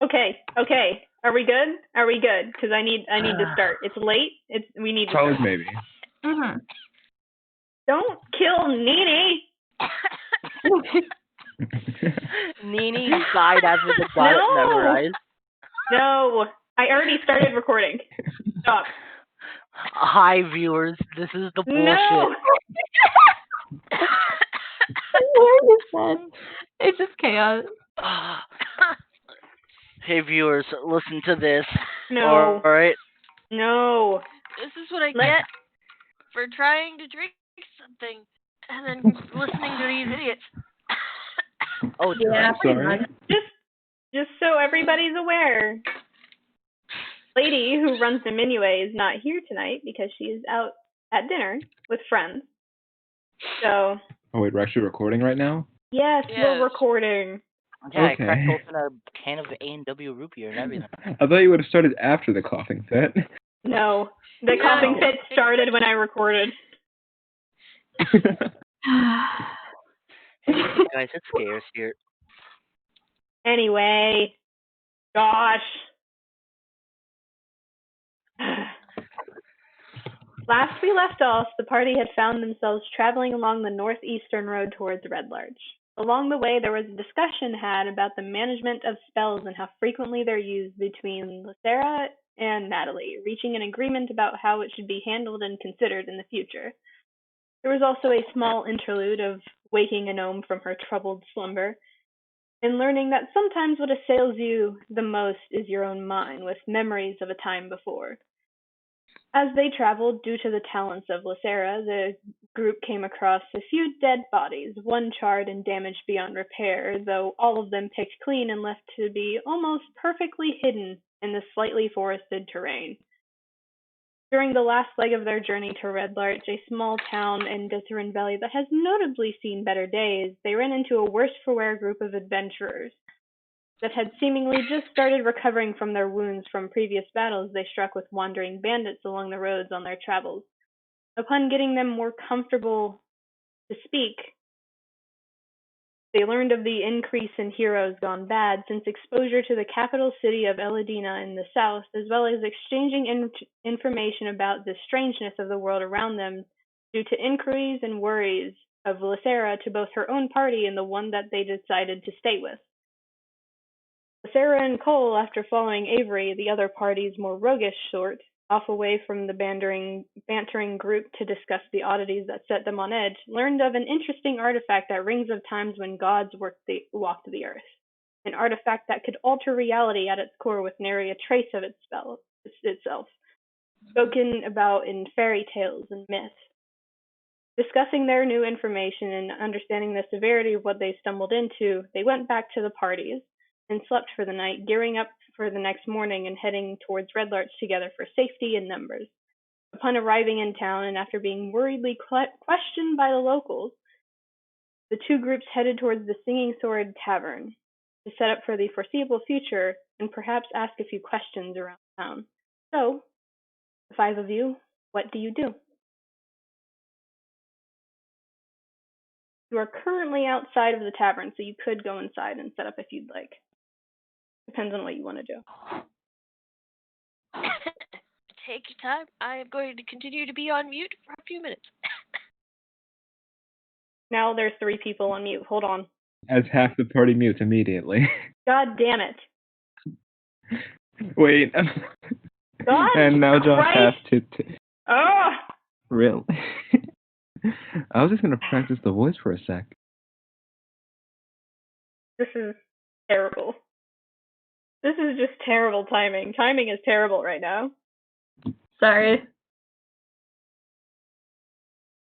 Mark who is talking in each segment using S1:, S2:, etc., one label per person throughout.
S1: Okay. Are we good? Because I need to start. It's late. We need to
S2: Charles,
S1: start.
S2: maybe.
S3: Mm-hmm.
S1: Don't kill Nene.
S4: Nene died after the got it memorized.
S1: No, I already started recording. Stop.
S4: Hi, viewers. This is the bullshit.
S1: No.
S3: It's just chaos.
S4: Hey, viewers, listen to this.
S1: No.
S4: All right.
S1: No.
S5: This is what I get for trying to drink something and then listening to these idiots.
S4: Oh,
S3: Yeah, pretty
S2: sorry.
S3: much.
S1: Just so everybody's aware, lady who runs the Minuet is not here tonight because she is out at dinner with friends. So.
S2: Oh wait, we're actually recording right now?
S1: Yes, we're recording.
S4: Yeah,
S2: Okay.
S4: I cracked open a can of A&W root beer and everything.
S2: I thought you would have started after the coughing fit.
S1: No, the coughing fit started when I recorded.
S4: Hey, guys, it's scarce here.
S1: Anyway, gosh. Last we left off, the party had found themselves traveling along the northeastern road towards Red Larch. Along the way, there was a discussion had about the management of spells and how frequently they're used between Lucera and Natalie, reaching an agreement about how it should be handled and considered in the future. There was also a small interlude of waking a gnome from her troubled slumber, and learning that sometimes what assails you the most is your own mind, with memories of a time before. As they traveled, due to the talents of Lucera, the group came across a few dead bodies, one charred and damaged beyond repair, though all of them picked clean and left to be almost perfectly hidden in the slightly forested terrain. During the last leg of their journey to Red Larch, a small town in Ditharin Valley that has notably seen better days, they ran into a worse-for-wear group of adventurers that had seemingly just started recovering from their wounds from previous battles they struck with wandering bandits along the roads on their travels. Upon getting them more comfortable to speak, they learned of the increase in heroes gone bad since exposure to the capital city of Eladina in the south, as well as exchanging information about the strangeness of the world around them due to inquiries and worries of Lucera to both her own party and the one that they decided to stay with. Sarah and Cole, after following Avery, the other party's more roguish sort, off away from the bantering group to discuss the oddities that set them on edge, learned of an interesting artifact that rings of times when gods walked the earth. An artifact that could alter reality at its core with nary a trace of itself, spoken about in fairy tales and myths. Discussing their new information and understanding the severity of what they stumbled into, they went back to the parties and slept for the night, gearing up for the next morning and heading towards Red Larch together for safety in numbers. Upon arriving in town and after being worriedly questioned by the locals, the two groups headed towards the Singing Sword Tavern to set up for the foreseeable future and perhaps ask a few questions around town. So, the five of you, what do you do? You are currently outside of the tavern, so you could go inside and set up if you'd like. Depends on what you want to do.
S5: Take your time. I am going to continue to be on mute for a few minutes.
S1: Now there's 3 people on mute. Hold on.
S2: As half the party mutes immediately.
S1: God damn it.
S2: Wait.
S1: God
S2: and now Josh
S1: Christ.
S2: has to...
S1: Oh!
S2: Really? I was just going to practice the voice for a sec.
S1: This is terrible. This is just terrible timing. Timing is terrible right now.
S3: Sorry.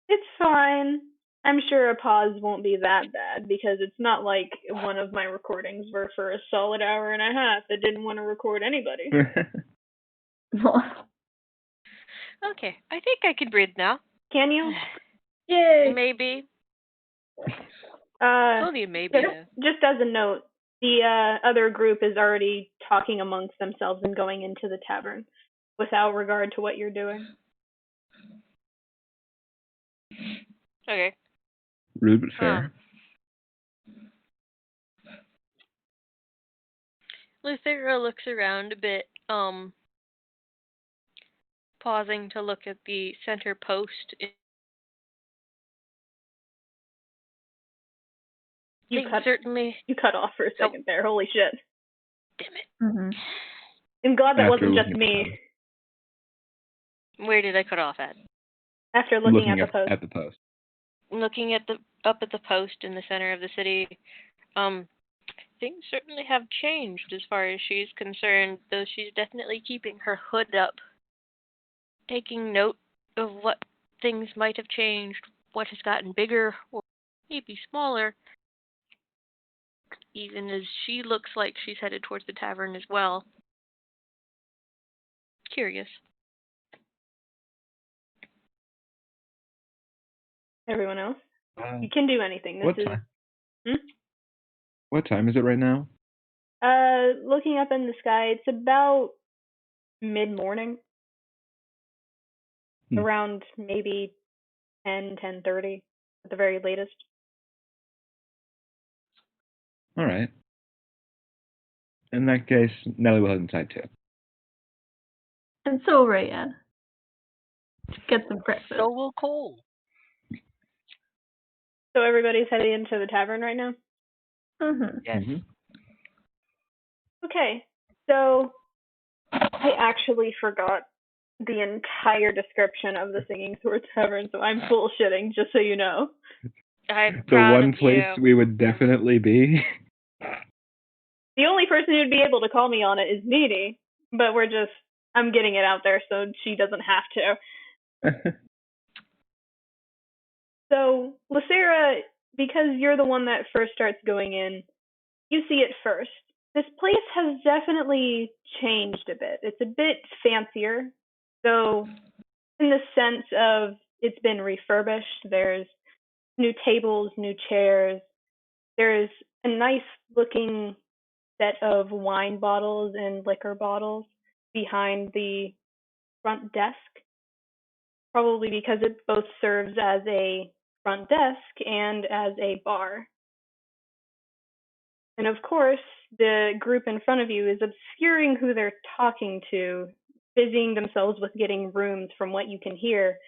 S1: It's fine. I'm sure a pause won't be that bad because it's not like one of my recordings were for a solid hour and a half that didn't want to record anybody.
S5: Okay, I think I can breathe now.
S1: Can you?
S3: Yay!
S5: Maybe. Only a maybe.
S1: Just as a note, the other group is already talking amongst themselves and going into the tavern without regard to what you're doing.
S5: Okay.
S2: Rude but fair.
S5: Lythera looks around a bit, pausing to look at the center post.
S1: You cut off for a second there. Holy shit.
S5: Damn it.
S3: Mm-hmm.
S1: I'm glad that
S2: After
S1: wasn't just
S2: looking
S1: me.
S5: Where did I cut off at?
S1: After looking at the post.
S2: At the post.
S5: Looking at up at the post in the center of the city, things certainly have changed as far as she's concerned, though she's definitely keeping her hood up, taking note of what things might have changed, what has gotten bigger or maybe smaller, even as she looks like she's headed towards the tavern as well. Curious.
S1: Everyone else? You can do anything.
S2: What time?
S1: Hmm?
S2: What time is it right now?
S1: Looking up in the sky, it's about mid-morning. Around maybe 10:30 at the very latest.
S2: All right. In that case, Nelly will head inside too.
S3: And so will Rayanne. Get some breakfast.
S4: So will Cole.
S1: So everybody's heading into the tavern right now?
S3: Mm-hmm.
S4: Yes.
S1: Okay, so I actually forgot the entire description of the Singing Sword Tavern, so I'm bullshitting, just so you know.
S5: I'm
S2: The
S5: proud
S2: one
S5: of
S2: place
S5: you.
S2: we would definitely be.
S1: The only person who'd be able to call me on it is Needy, but I'm getting it out there so she doesn't have to. So, Lythera, because you're the one that first starts going in, you see it first. This place has definitely changed a bit. It's a bit fancier, though in the sense of it's been refurbished. There's new tables, new chairs. There's a nice looking set of wine bottles and liquor bottles behind the front desk, probably because it both serves as a front desk and as a bar. And of course, the group in front of you is obscuring who they're talking to, busying themselves with getting rooms from what you can hear.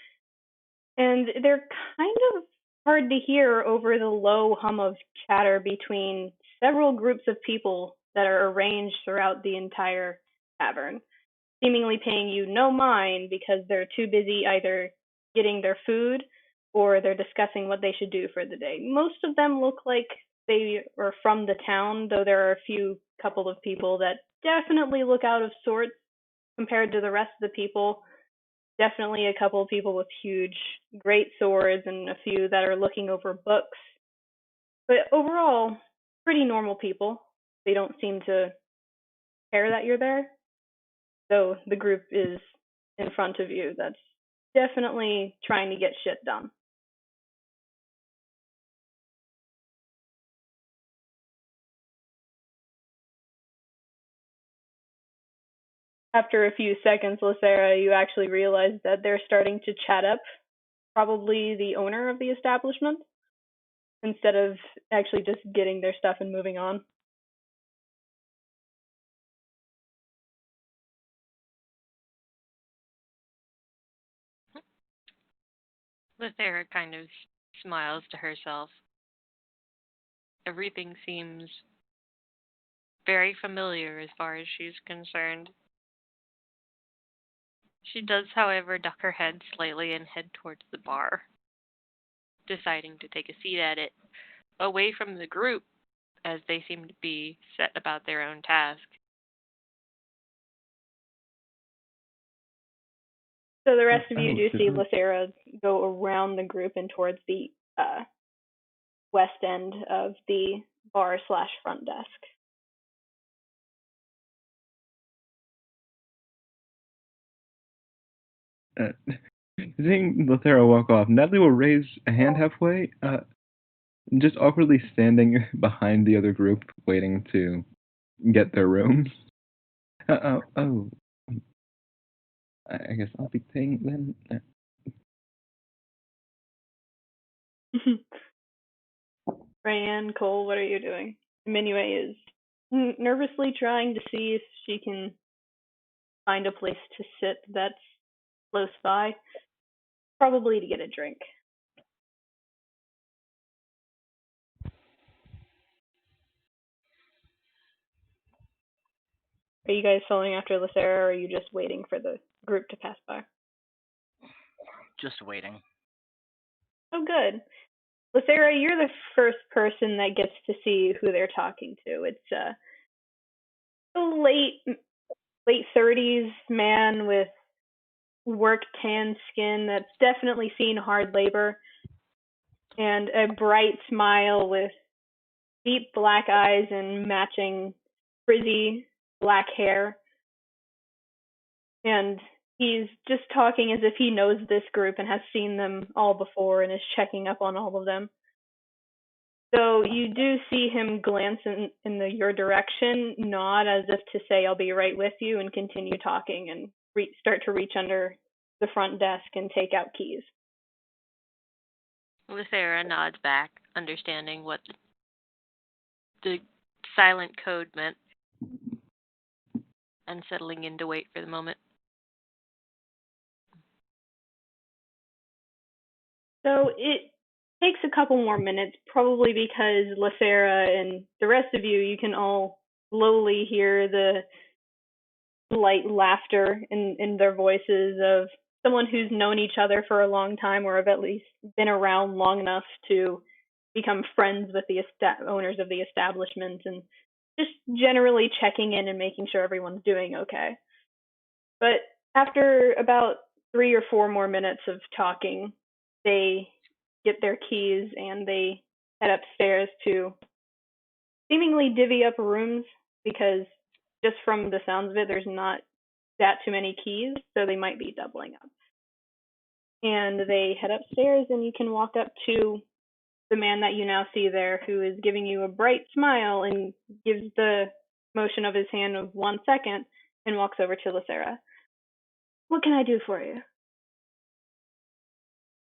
S1: And they're kind of hard to hear over the low hum of chatter between several groups of people that are arranged throughout the entire tavern, seemingly paying you no mind because they're too busy either getting their food or they're discussing what they should do for the day. Most of them look like they are from the town, though there are a couple of people that definitely look out of sorts compared to the rest of the people. Definitely a couple of people with huge, great swords and a few that are looking over books. But overall, pretty normal people. They don't seem to care that you're there. So the group is in front of you that's definitely trying to get shit done. After a few seconds, Lythera, you actually realize that they're starting to chat up probably the owner of the establishment instead of actually just getting their stuff and moving on.
S5: Lythera kind of smiles to herself. Everything seems very familiar as far as she's concerned. She does, however, duck her head slightly and head towards the bar, deciding to take a seat at it, away from the group, as they seem to be set about their own task.
S1: So the rest of you do see Lythera go around the group and towards the west end of the bar/front desk.
S2: Seeing Lythera walk off, Natalie will raise a hand halfway, just awkwardly standing behind the other group, waiting to get their rooms. I guess I'll be paying then.
S1: Rayanne, Cole, what are you doing? Minue is nervously trying to see if she can find a place to sit that's close by, probably to get a drink. Are you guys following after Lysera, or are you just waiting for the group to pass by?
S6: Just waiting.
S1: Oh, good. Lysera, you're the first person that gets to see who they're talking to. It's a late 30s man with work tan skin that's definitely seen hard labor, and a bright smile with deep black eyes and matching frizzy black hair. And he's just talking as if he knows this group and has seen them all before and is checking up on all of them. So you do see him glance in your direction, nod as if to say, "I'll be right with you," and continue talking and start to reach under the front desk and take out keys.
S5: Lysera nods back, understanding what the silent code meant, and settling in to wait for the moment.
S1: So it takes a couple more minutes, probably because Lysera and the rest of you can all slowly hear the light laughter in their voices of someone who's known each other for a long time, or have at least been around long enough to become friends with the owners of the establishment, and just generally checking in and making sure everyone's doing okay. But after about 3 or 4 more minutes of talking, they get their keys and they head upstairs to seemingly divvy up rooms, because just from the sounds of it, there's not that too many keys, so they might be doubling up. And they head upstairs, and you can walk up to the man that you now see there, who is giving you a bright smile and gives the motion of his hand of 1 second and walks over to Lysera. "What can I do for you?"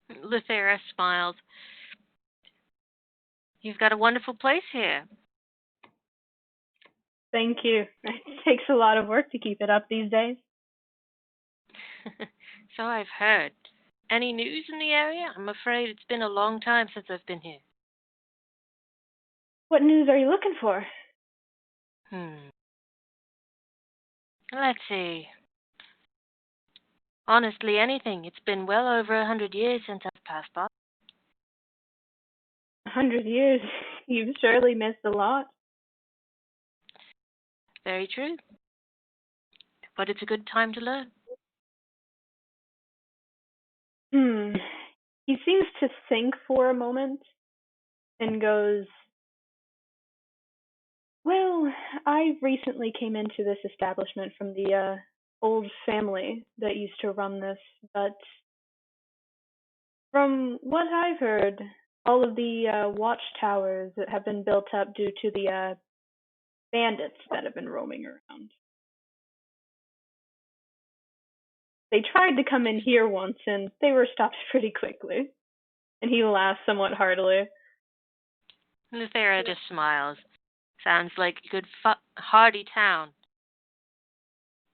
S5: Lysera smiles. "You've got a wonderful place here."
S1: "Thank you. It takes a lot of work to keep it up these days."
S5: "So I've heard. Any news in the area? I'm afraid it's been a long time since I've been here."
S1: "What news are you looking for?"
S5: Let's see. Honestly, anything. It's been well over 100 years since I've passed by.
S1: 100 years? You've surely missed a lot.
S5: Very true. But it's a good time to learn.
S1: He seems to think for a moment and goes, "Well, I recently came into this establishment from the old family that used to run this, but from what I've heard, all of the watchtowers that have been built up due to the bandits that have been roaming around. They tried to come in here once, and they were stopped pretty quickly." And he laughs somewhat heartily.
S5: Lysera just smiles. Sounds like a good, hearty town.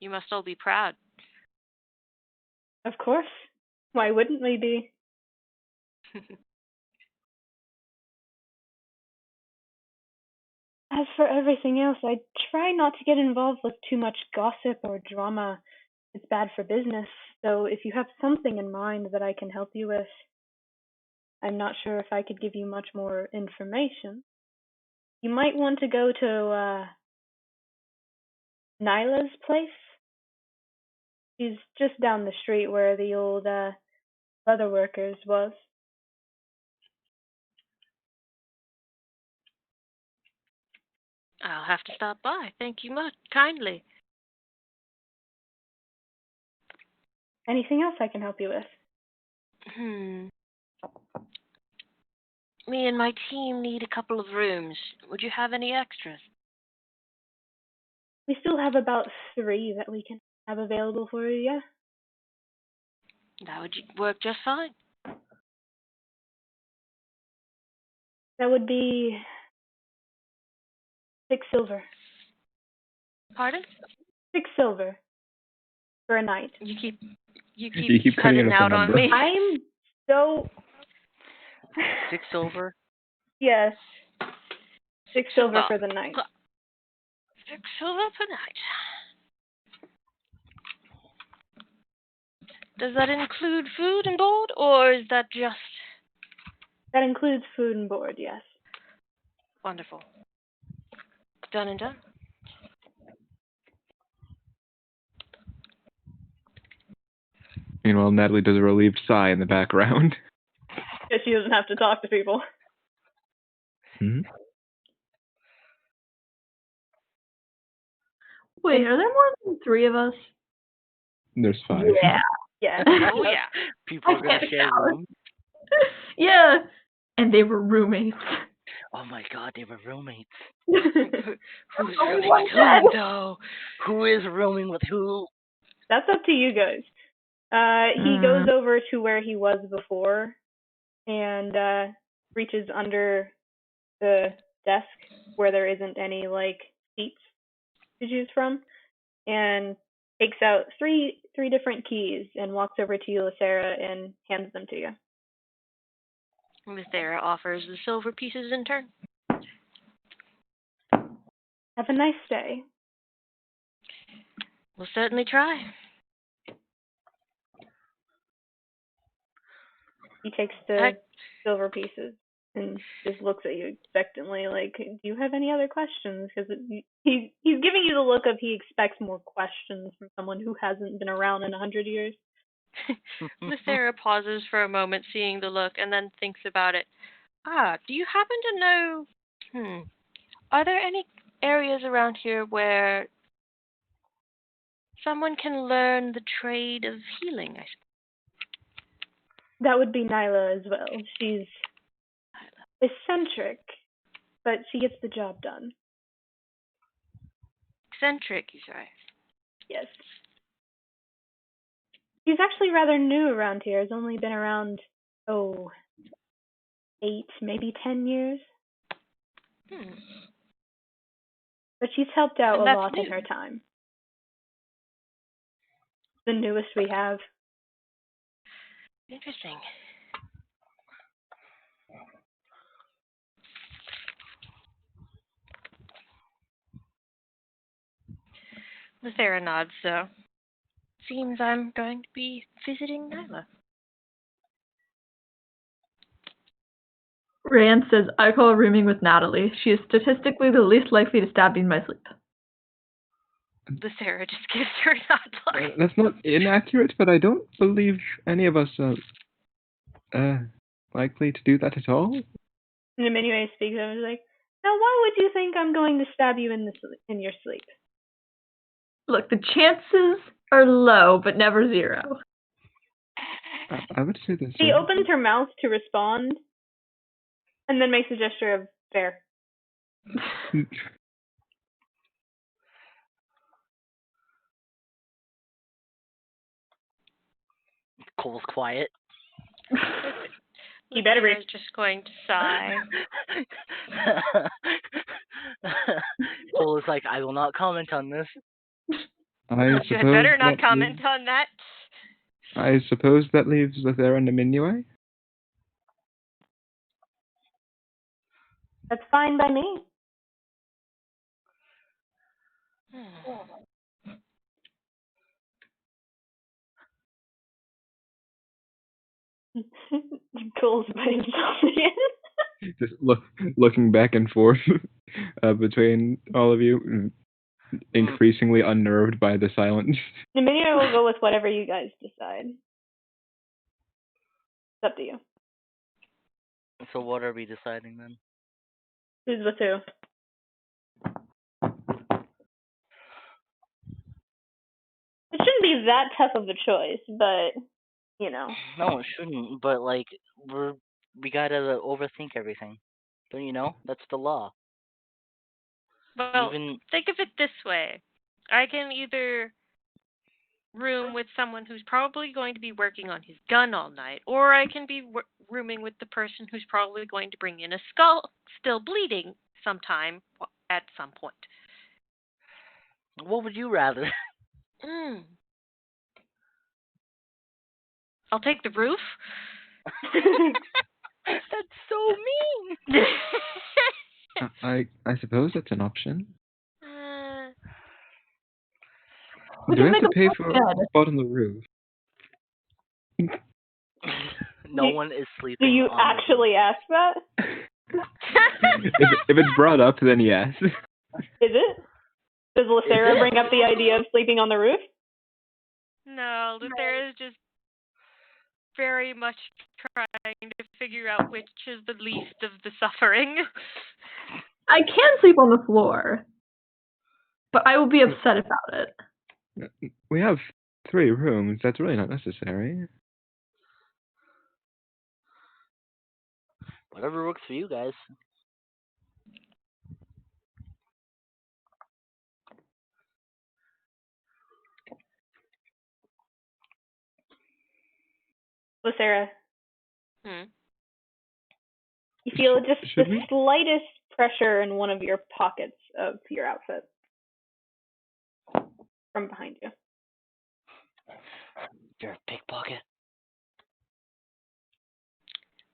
S5: You must all be proud.
S1: "Of course. Why wouldn't we be?" "As for everything else, I try not to get involved with too much gossip or drama. It's bad for business, so if you have something in mind that I can help you with, I'm not sure if I could give you much more information. You might want to go to Nyla's place. She's just down the street where the old leather workers was."
S5: I'll have to stop by. Thank you much. Kindly.
S1: "Anything else I can help you with?"
S5: Me and my team need a couple of rooms. Would you have any extras?
S1: "We still have about 3 that we can have available for you, yeah."
S5: That would work just fine.
S1: "That would be 6 silver."
S5: Pardon?
S1: 6 silver for a night.
S5: You keep
S2: You keep cutting
S5: cutting
S2: it up
S5: out
S2: the
S5: on
S2: number.
S5: me.
S1: I'm so
S6: 6 silver?
S1: yes. 6 silver
S5: Silver.
S1: for the night.
S5: 6 silver per night. Does that include food and board, or is that just
S1: That includes food and board, yes.
S5: wonderful? Done and done.
S2: Meanwhile, Natalie does a relieved sigh in the background.
S1: Because she doesn't have to talk to people.
S2: Hmm?
S3: Wait, are there more than 3 of us?
S2: There's 5.
S3: Yeah.
S1: Yeah.
S5: Oh yeah.
S6: People are
S3: I
S6: gonna
S3: can't
S6: share
S3: count.
S6: rooms?
S3: Yeah. And they were roommates.
S6: Oh my god, they were roommates.
S5: Who's
S3: Oh
S5: rooming
S3: my
S5: with
S3: God.
S5: whom, though?
S6: Who is rooming with who?
S1: That's up to you guys. He goes over to where he was before and reaches under the desk where there isn't any like seats to choose from and takes out three different keys and walks over to you, Lysera, and hands them to you.
S5: Thera offers the silver pieces in turn.
S1: Have a nice day.
S5: We'll certainly try.
S1: He takes the silver pieces and just looks at you expectantly, like, do you have any other questions? Because he's giving you the look of he expects more questions from someone who hasn't been around in 100 years.
S5: Thera pauses for a moment, seeing the look, and then thinks about it. Do you happen to know, are there any areas around here where someone can learn the trade of healing, I suppose?
S1: That would be Nyla as well. She's eccentric, but she gets the job done.
S5: Eccentric, you say?
S1: Yes. She's actually rather new around here. Has only been around, 8, maybe 10 years. But she's helped out
S5: And
S1: a
S5: that's
S1: lot in
S5: new.
S1: her time. The newest we have.
S5: Interesting. Thera nods, so seems I'm going to be visiting Nyla.
S3: Rand says, I call rooming with Natalie. She is statistically the least likely to stab me in my sleep.
S5: Thera just gives her a nod.
S2: That's not inaccurate, but I don't believe any of us are likely to do that at all.
S1: And Emmanuel speaks up and is like, now why would you think I'm going to stab you in your sleep?
S3: Look, the chances are low, but never 0.
S2: I would say this.
S1: She opens her mouth to respond, and then makes a gesture of fair.
S6: Cole's quiet.
S1: You better be.
S5: Thera's just going to sigh.
S6: Cole is like, I will not comment on this.
S2: I
S5: You had better not comment on that.
S2: I suppose that leaves Lysera and Emmanuel.
S1: That's fine by me. Cole's by himself again.
S2: Just looking back and forth between all of you, increasingly unnerved by the silence.
S1: Emmanuel will go with whatever you guys decide. It's up to you.
S6: So what are we deciding then?
S1: Who's with who? It shouldn't be that tough of a choice, but, you know.
S6: No, it shouldn't. But like, we gotta overthink everything. Don't you know? That's the law.
S5: Well, think of it this way. I can either room with someone who's probably going to be working on his gun all night, or I can be rooming with the person who's probably going to bring in a skull still bleeding sometime at some point.
S6: What would you rather?
S5: Mm. I'll take the roof.
S6: That's so mean.
S2: I suppose that's an option.
S3: We
S2: Do we
S3: can
S2: have
S3: make
S2: to
S3: a
S2: pay
S3: bunk
S2: for
S3: bed.
S2: a spot on the roof?
S6: No one is
S1: Do
S6: sleeping
S1: you
S6: on the roof.
S1: actually ask that?
S2: if it's brought up, then yes.
S1: Is it? Does Lucera bring up the idea of sleeping on the roof?
S5: No, Luthera is just very much trying to figure out which is the least of the suffering.
S3: I can sleep on the floor, but I will be upset about it.
S2: We have 3 rooms. That's really not necessary.
S6: Whatever works for you guys.
S1: Lucera,
S5: Hmm.
S1: you feel just
S2: Should
S1: the
S2: we?
S1: slightest pressure in one of your pockets of your outfit from behind you.
S6: You're a pickpocket.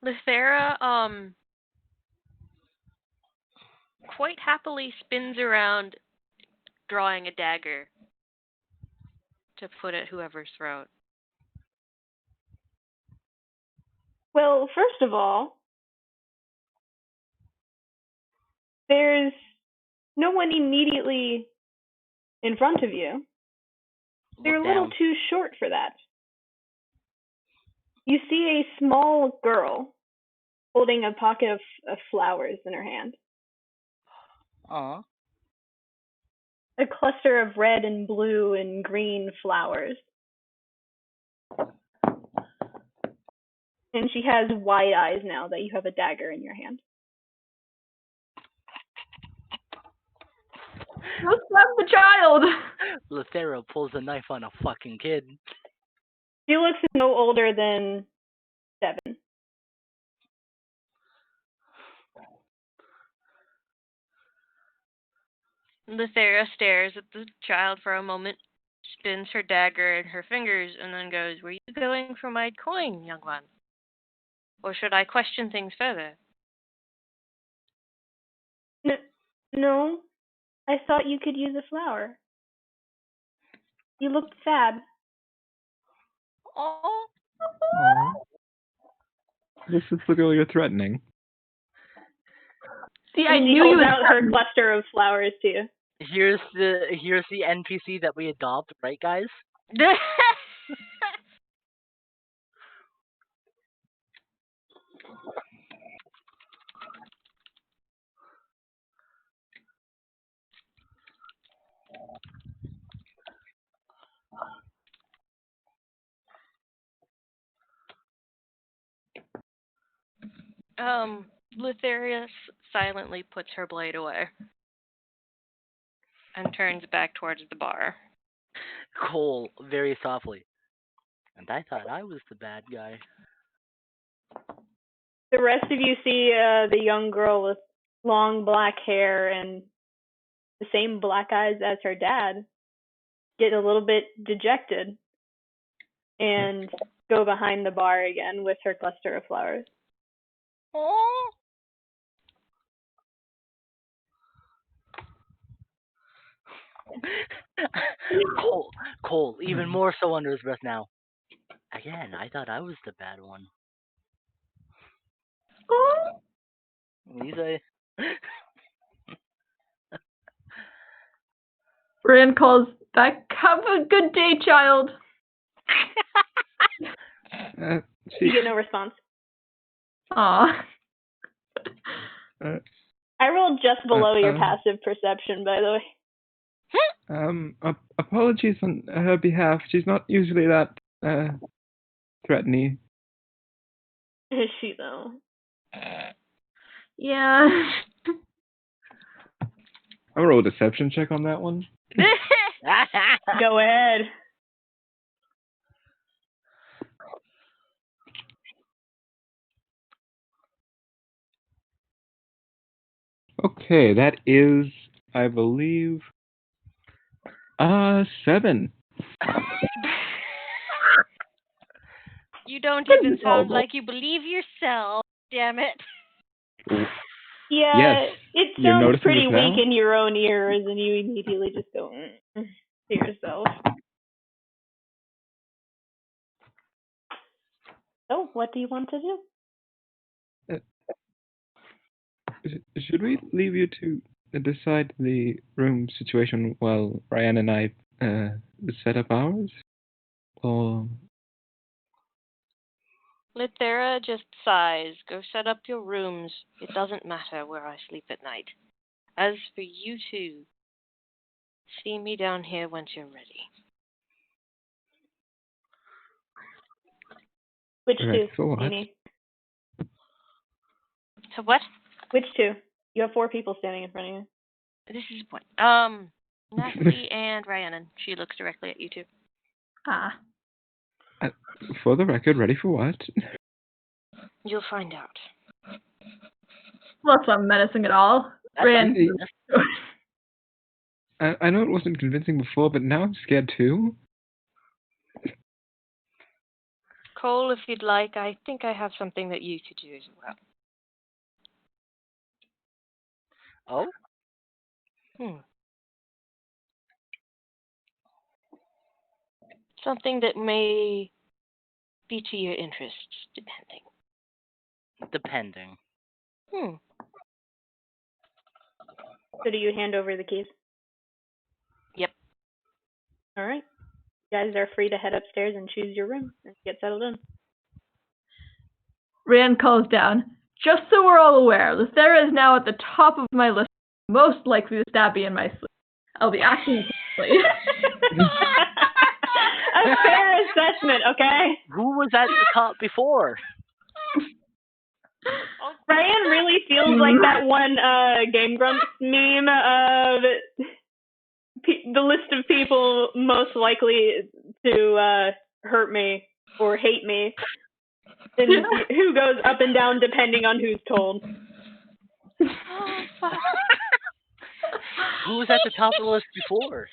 S5: Luthera, quite happily spins around, drawing a dagger to put at whoever's throat.
S1: Well, first of all, there's no one immediately in front of you. They're
S6: Look
S1: a little
S6: down.
S1: too short for that. You see a small girl holding a pocket of flowers in her hand.
S6: Aw.
S1: A cluster of red and blue and green flowers. And she has wide eyes now that you have a dagger in your hand.
S3: Let's grab the child.
S6: Luthera pulls a knife on a fucking kid.
S1: She looks no older than 7.
S5: Luthera stares at the child for a moment, spins her dagger in her fingers, and then goes, "Were you going for my coin, young one? Or should I question things further?"
S1: No, I thought you could use a flower. You looked sad.
S5: Oh,
S2: This is looking threatening.
S3: See, I
S1: And she
S3: knew you
S1: holds
S3: would
S1: out her cluster of flowers to you.
S6: Here's the NPC that we adopt, right, guys?
S5: Lutheria silently puts her blade away and turns back towards the bar.
S6: Cole, very softly. And I thought I was the bad guy.
S1: The rest of you see the young girl with long black hair and the same black eyes as her dad get a little bit dejected and go behind the bar again with her cluster of flowers.
S5: Oh.
S6: Cole, even more so under his breath now. Again, I thought I was the bad one. Lisa.
S3: Bran calls back, "Have a good day, child."
S1: You get no response.
S3: Aw.
S1: I rolled just below your passive perception, by the way.
S2: Apologies on her behalf. She's not usually that threatening.
S1: Is she though?
S3: Yeah.
S2: I'll roll a deception check on that one.
S1: Go ahead.
S2: Okay, that is, I believe, 7.
S5: You don't
S3: Pretty
S5: even sound
S3: normal.
S5: like you believe yourself. Damn it.
S1: Yeah,
S2: Yes.
S1: it
S2: You're
S1: sounds
S2: noticing
S1: pretty
S2: this
S1: weak
S2: now?
S1: in your own ears, and you immediately just go to yourself. So, what do you want to do?
S2: Should we leave you to decide the room situation while Ryan and I set up ours? Or
S5: Lithera just sighs. Go set up your rooms. It doesn't matter where I sleep at night. As for you two, see me down here once you're ready.
S1: Which
S2: ready
S1: two,
S2: for what?
S1: Nini?
S5: So what?
S1: Which two? You have 4 people standing in front of you.
S5: This is what. Natalie and Rhiannon. She looks directly at you two.
S3: Ah.
S2: For the record, ready for what?
S5: You'll find out.
S3: Well, that's not menacing at all.
S6: That's
S3: Ran.
S2: I know it wasn't convincing before, but now I'm scared too.
S5: Cole, if you'd like, I think I have something that you could do as well.
S6: Oh?
S5: Something that may be to your interests, depending.
S6: Depending.
S1: So do you hand over the keys?
S5: Yep.
S1: All right. You guys are free to head upstairs and choose your room and get settled in.
S3: Rand calls down. Just so we're all aware, Lithera is now at the top of my list, most likely to stab me in my sleep. I'll be acting accordingly.
S1: A fair assessment, okay?
S6: Who was at the top before?
S1: Ryan really feels like that one Game Grumps meme of the list of people most likely to hurt me or hate me, and who goes up and down depending on who's told.
S5: Oh, fuck.
S6: Who was at the top of the list before?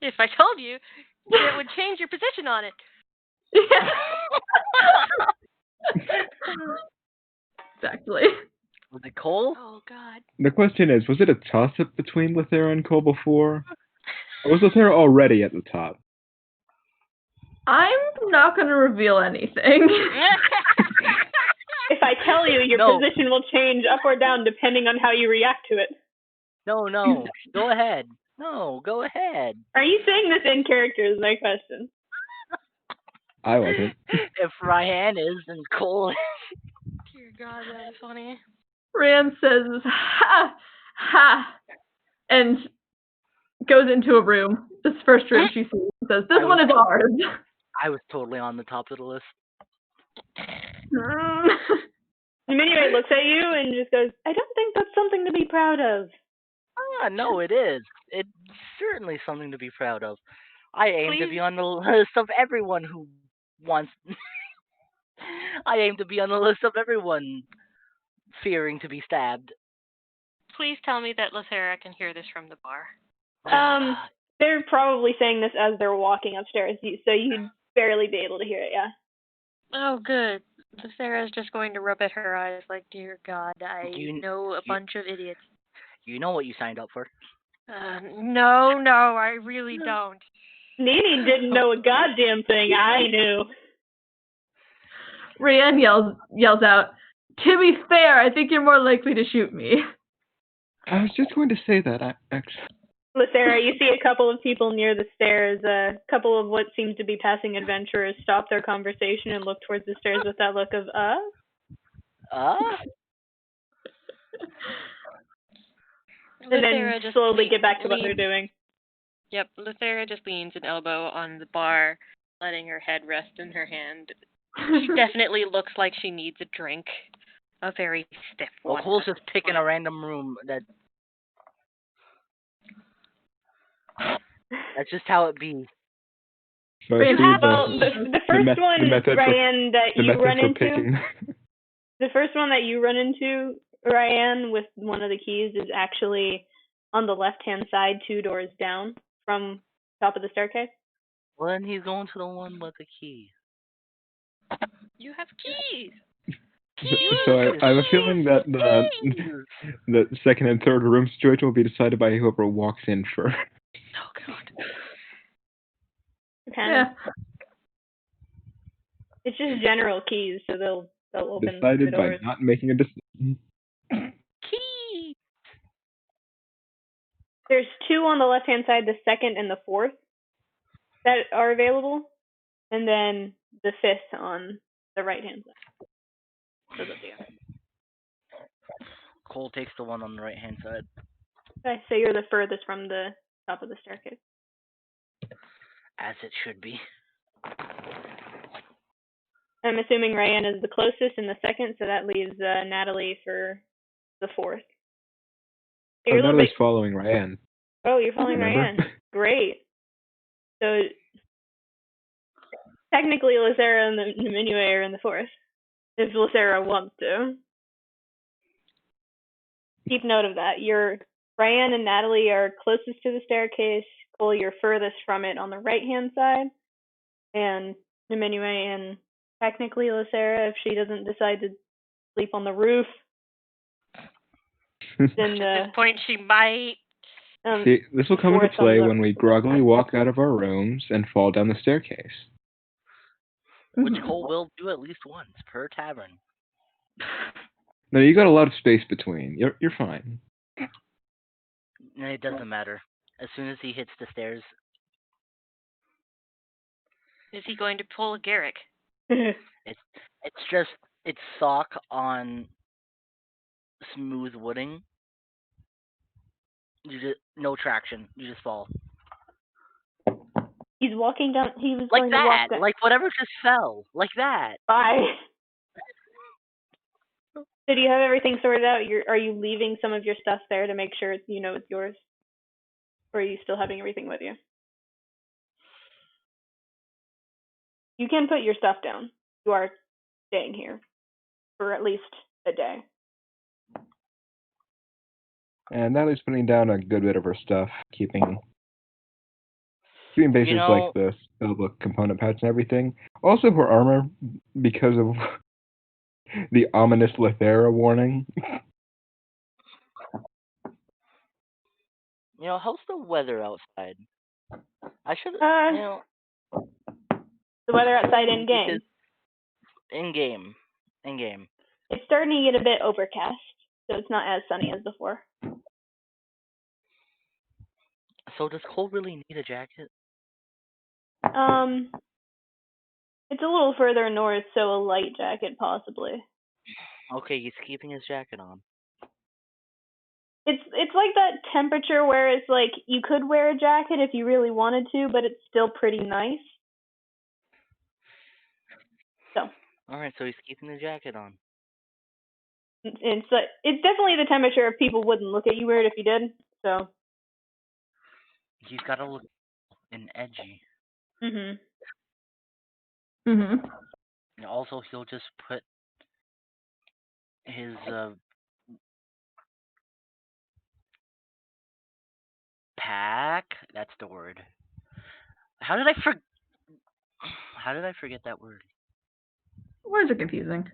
S5: If I told you, it would change your position on it.
S3: Exactly.
S6: Was it Cole?
S5: Oh, God.
S2: The question is, was it a toss-up between Lithera and Cole before? Or was Lithera already at the top?
S3: I'm not going to reveal anything.
S1: If I tell you, your
S6: No.
S1: position will change up or down depending on how you react to it.
S6: No. Go ahead. No, go ahead.
S1: Are you saying this in character is my question?
S2: I wasn't.
S6: If Ryan is, then Cole is.
S5: Dear God, that was funny.
S3: Rand says, ha, ha, and goes into a room. This first room she sees and says, this one is ours.
S6: I was totally on the top of the list.
S1: Minnie looks at you and just goes, I don't think that's something to be proud of.
S6: No, it is. It's certainly something to be proud of. I aim to be on the list of everyone who wants... I aim to be on the list of everyone fearing to be stabbed.
S5: Please tell me that Lithera can hear this from the bar.
S1: They're probably saying this as they're walking upstairs, so you'd barely be able to hear it, yeah.
S5: Oh, good. Lithera's just going to rub at her eyes like, dear God, I know a bunch of idiots.
S6: You know what you signed up for.
S5: No, I really don't.
S1: Nini didn't know a goddamn thing. I knew.
S3: Rhiannon yells out, to be fair, I think you're more likely to shoot me.
S2: I was just going to say that, actually.
S1: Lithera, you see a couple of people near the stairs. A couple of what seems to be passing adventurers stop their conversation and look towards the stairs with that look of, And then slowly get back to what they're doing.
S5: Yep, Lithera just leans an elbow on the bar, letting her head rest in her hand. She definitely looks like she needs a drink. A very stiff one.
S6: Well, Cole's just picking a random room that... That's just how it be.
S2: So
S1: the first one, Ryan, that you run into... The first one that you run into, Ryan, with one of the keys is actually on the left-hand side, 2 doors down from top of the staircase?
S6: Well, then he's going to the one with the key.
S5: You have keys.
S2: So I have a feeling that the second and third room situation will be decided by whoever walks in first.
S5: Oh god.
S1: Okay.
S3: Yeah.
S1: It's just general keys, so they'll open
S2: Decided
S1: the
S2: by
S1: doors.
S2: not making a decision.
S6: Key.
S1: There's 2 on the left-hand side, the second and the fourth that are available, and then the 5th on the right-hand side. Those are the others.
S6: Cole takes the one on the right hand side.
S1: Okay, so you're the furthest from the top of the staircase.
S6: As it should be.
S1: I'm assuming Ryan is the closest in the second, so that leaves Natalie for the fourth.
S2: So
S1: You're a little
S2: Natalie's
S1: bit...
S2: following Ryan.
S1: Oh, you're following
S2: Remember?
S1: Ryan. Great. So technically, Lucera and the Minue are in the fourth, if Lucera wants to. Keep note of that. Ryan and Natalie are closest to the staircase. Cole, you're furthest from it on the right-hand side. And Minue and technically Lucera, if she doesn't decide to sleep on the roof, then
S5: At this point, she might.
S2: See, this will come into
S1: 4
S2: play
S1: thumbs up.
S2: when we groggily walk out of our rooms and fall down the staircase.
S6: Which Cole will do at least once per tavern.
S2: No, you got a lot of space between. You're fine.
S6: And it doesn't matter. As soon as he hits the stairs,
S5: Is he going to pull a Garrick?
S6: it's sock on smooth wooding. You just no traction. You just fall.
S1: He's walking down. He was
S6: Like
S1: going to walk
S6: that.
S1: down.
S6: Like whatever just fell. Like that.
S1: Bye. So do you have everything sorted out? Are you leaving some of your stuff there to make sure it's yours? Or are you still having everything with you? You can put your stuff down. You are staying here for at least a day.
S2: And Natalie's putting down a good bit of her stuff, keeping bases like the spellbook component patch and everything. Also her armor, because of the ominous Lethera warning.
S6: How's the weather outside? I should,
S1: The weather outside in game.
S6: In game.
S1: It's starting to get a bit overcast, so it's not as sunny as before.
S6: So does Cole really need a jacket?
S1: It's a little further north, so a light jacket possibly.
S6: Okay, he's keeping his jacket on.
S1: It's like that temperature where it's like you could wear a jacket if you really wanted to, but it's still pretty nice. So.
S6: All right, so he's keeping the jacket on.
S1: It's definitely the temperature if people wouldn't look at you weird if you did. So.
S6: He's got to look edgy.
S1: Mhm.
S3: Mhm.
S6: And also, he'll just put his pack. That's the word. How did I forget that word?
S3: Words are confusing.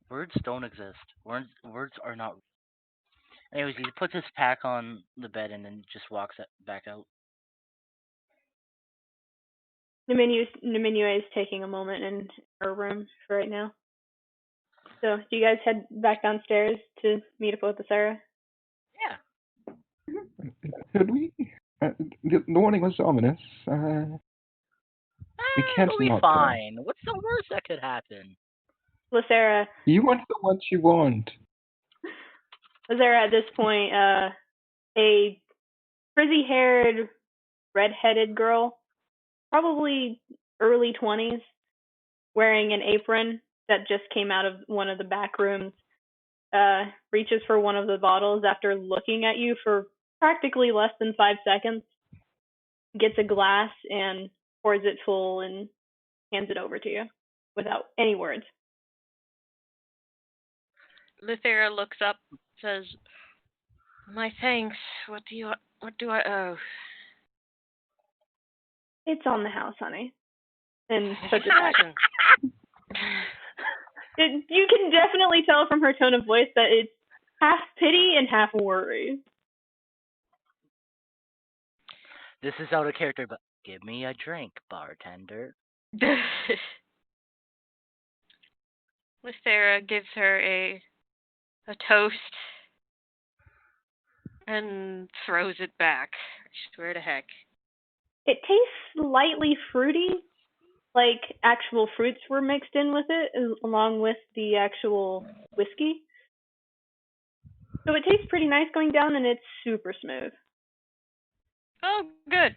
S6: Words don't exist. Words are not. Anyways, he puts his pack on the bed and then just walks back out.
S1: Naminue is taking a moment in her room for right now. So, do you guys head back downstairs to meet up with Sarah?
S6: Yeah.
S2: Could we? The warning was ominous. We can't
S6: It'll be
S2: not
S6: fine. What's the worst that could happen?
S1: Lucera.
S2: You want the ones you want.
S1: Lucera, at this point, a frizzy-haired, red-headed girl, probably early 20s, wearing an apron that just came out of one of the back rooms, reaches for one of the bottles after looking at you for practically less than 5 seconds, gets a glass and pours it full and hands it over to you without any words.
S5: Lethera looks up, says, "My thanks. What do I owe?"
S1: It's on the house, honey. And puts it back. You can definitely tell from her tone of voice that it's half pity and half worry.
S6: This is out of character, but give me a drink, bartender.
S5: Lithera gives her a toast and throws it back. I swear to heck.
S1: It tastes slightly fruity, like actual fruits were mixed in with it, along with the actual whiskey. So it tastes pretty nice going down, and it's super smooth.
S5: Oh, good.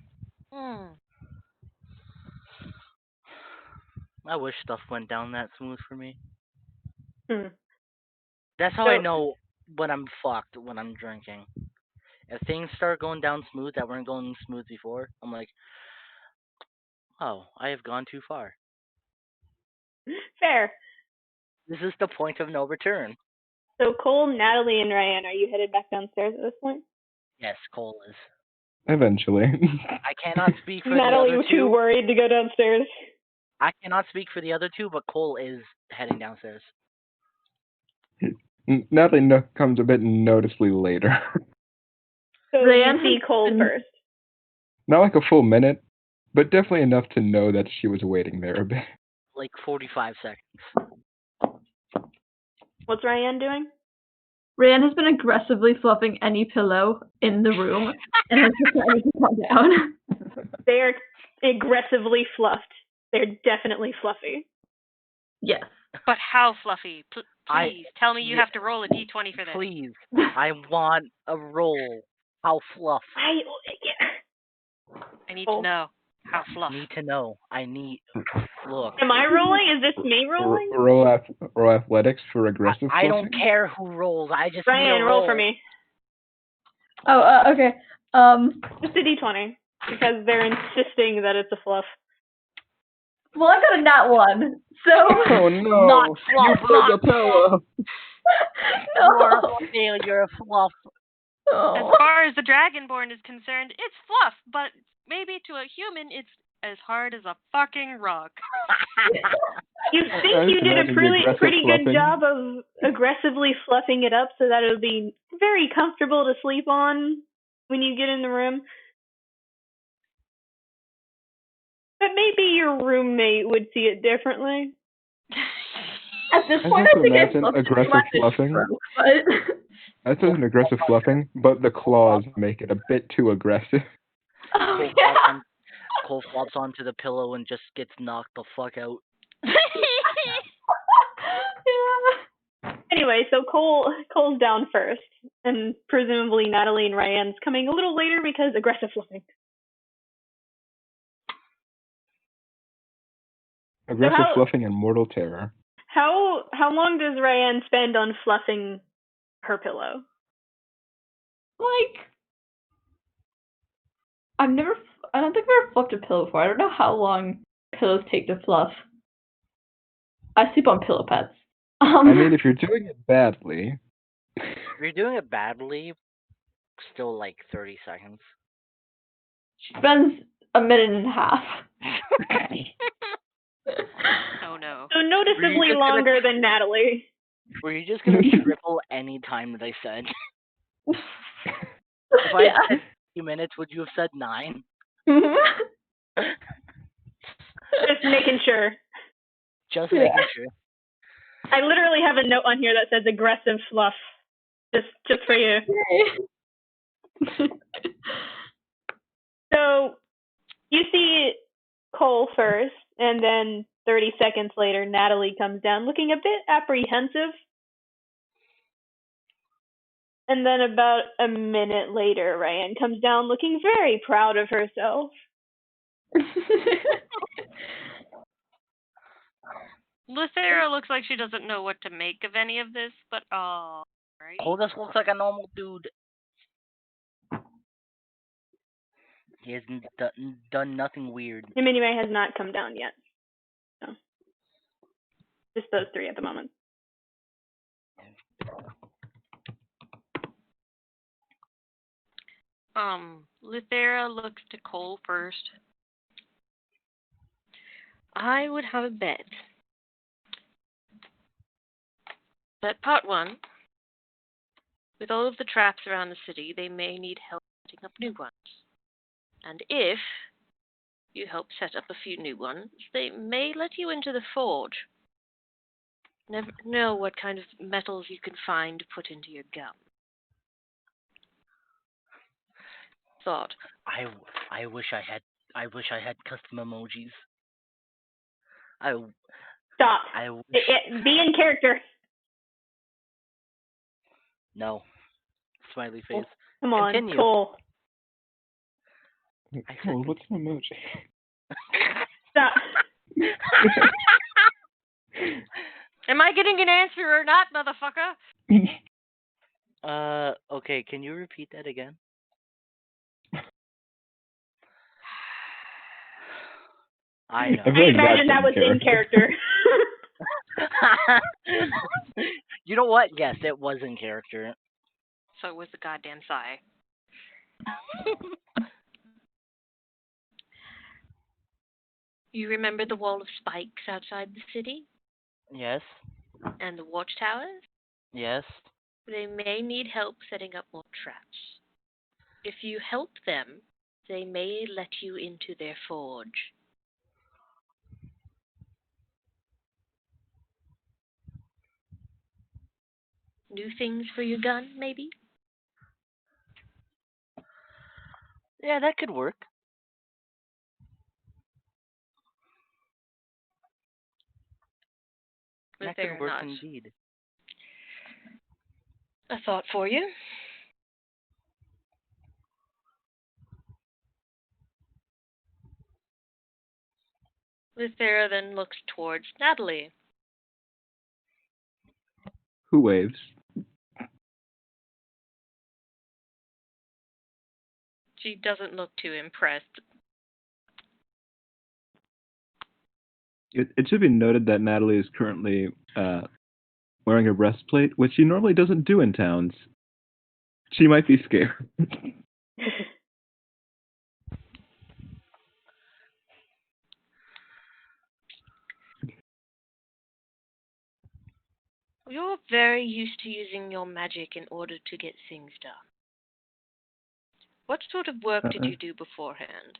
S6: I wish stuff went down that smooth for me.
S1: Hmm.
S6: That's how I know when I'm fucked when I'm drinking. If things start going down smooth that weren't going smooth before, I'm like, oh, I have gone too far.
S1: Fair.
S6: This is the point of no return.
S1: So Cole, Natalie, and Ryan, are you headed back downstairs at this point?
S6: Yes, Cole is.
S2: Eventually.
S6: I cannot speak for
S1: Natalie,
S6: the other
S1: too
S6: two.
S1: worried to go downstairs.
S6: I cannot speak for the other two, but Cole is heading downstairs.
S2: Natalie comes a bit noticeably later.
S1: So
S3: Ryan
S1: you see Cole first.
S2: Not like a full minute, but definitely enough to know that she was waiting there a bit.
S6: Like 45 seconds.
S1: What's Ryan doing?
S3: Ryan has been aggressively fluffing any pillow in the room and has decided to come down.
S1: They're aggressively fluffed. They're definitely fluffy.
S3: Yes.
S5: But how fluffy? Please tell me you have to roll a d20 for this.
S6: Please. I want a roll. How fluff?
S5: I need to know. How fluff?
S6: Need to know. I need. Look.
S1: Am I rolling? Is this me rolling?
S2: Roll athletics for aggressive
S6: I
S2: fluffing?
S6: don't care who rolls. I just
S1: Ryan,
S6: need a
S1: roll for me.
S3: Oh, okay.
S1: Just a d20 because they're insisting that it's a fluff.
S3: Well, I got a nat 1, so.
S2: Oh no!
S6: Not fluff.
S2: You broke a pillow.
S3: No.
S6: You're a failure, fluff.
S3: Oh.
S5: As far as the Dragonborn is concerned, it's fluff, but maybe to a human, it's as hard as a fucking rock.
S1: You think you did a pretty good job of aggressively fluffing it up so that it'll be very comfortable to sleep on when you get in the room. But maybe your roommate would see it differently.
S3: At this point, I think it's aggressive fluffing.
S2: That's an aggressive fluffing, but the claws make it a bit too aggressive.
S3: Oh, yeah.
S6: Cole flops onto the pillow and just gets knocked the fuck out.
S3: Yeah.
S1: Anyway, so Cole's down first, and presumably Natalie and Ryan's coming a little later because aggressive fluffing.
S2: Aggressive fluffing and mortal terror.
S1: How long does Ryan spend on fluffing her pillow?
S3: Like, I don't think I've ever fluffed a pillow before. I don't know how long pillows take to fluff. I sleep on pillow pets.
S2: I mean, if you're doing it badly.
S6: If you're doing it badly, still like 30 seconds.
S3: She spends a minute and a half.
S5: Oh no.
S1: So noticeably longer than Natalie.
S6: Were you just gonna triple any time that I said? If I said 2 minutes, would you have said 9?
S1: Just making sure.
S6: Just making sure.
S1: I literally have a note on here that says aggressive fluff. Just for you. So you see Cole first, and then 30 seconds later, Natalie comes down looking a bit apprehensive. And then about a minute later, Ryan comes down looking very proud of herself.
S5: Lithera looks like she doesn't know what to make of any of this, but right.
S6: Cole just looks like a normal dude. He hasn't done nothing weird.
S1: Him anyway has not come down yet. So. Just those three at the moment.
S5: Lithera looks to Cole first. I would have a bet that part one, with all of the traps around the city, they may need help setting up new ones. And if you help set up a few new ones, they may let you into the forge. Never know what kind of metals you can find to put into your gun. Thought.
S6: I wish I had custom emojis.
S1: Stop.
S6: I wish.
S1: Be in character.
S6: No. Smiley face.
S1: Come on,
S6: Continue.
S1: Cole.
S2: Cole, what's an emoji?
S1: Stop.
S5: Am I getting an answer or not, motherfucker?
S6: Okay, can you repeat that again? I know.
S1: I imagine that was in character.
S6: You know what? Yes, it was in character.
S5: So it was the goddamn sigh. You remember the wall of spikes outside the city?
S6: Yes.
S5: And the watchtowers?
S6: Yes.
S5: They may need help setting up more traps. If you help them, they may let you into their forge. New things for your gun, maybe?
S6: Yeah, that could work. That could work indeed.
S5: A thought for you. Lithera then looks towards Natalie.
S2: Who waves?
S5: She doesn't look too impressed.
S2: It should be noted that Natalie is currently wearing a breastplate, which she normally doesn't do in towns. She might be scared.
S5: You're very used to using your magic in order to get things done. What sort of work did you do beforehand?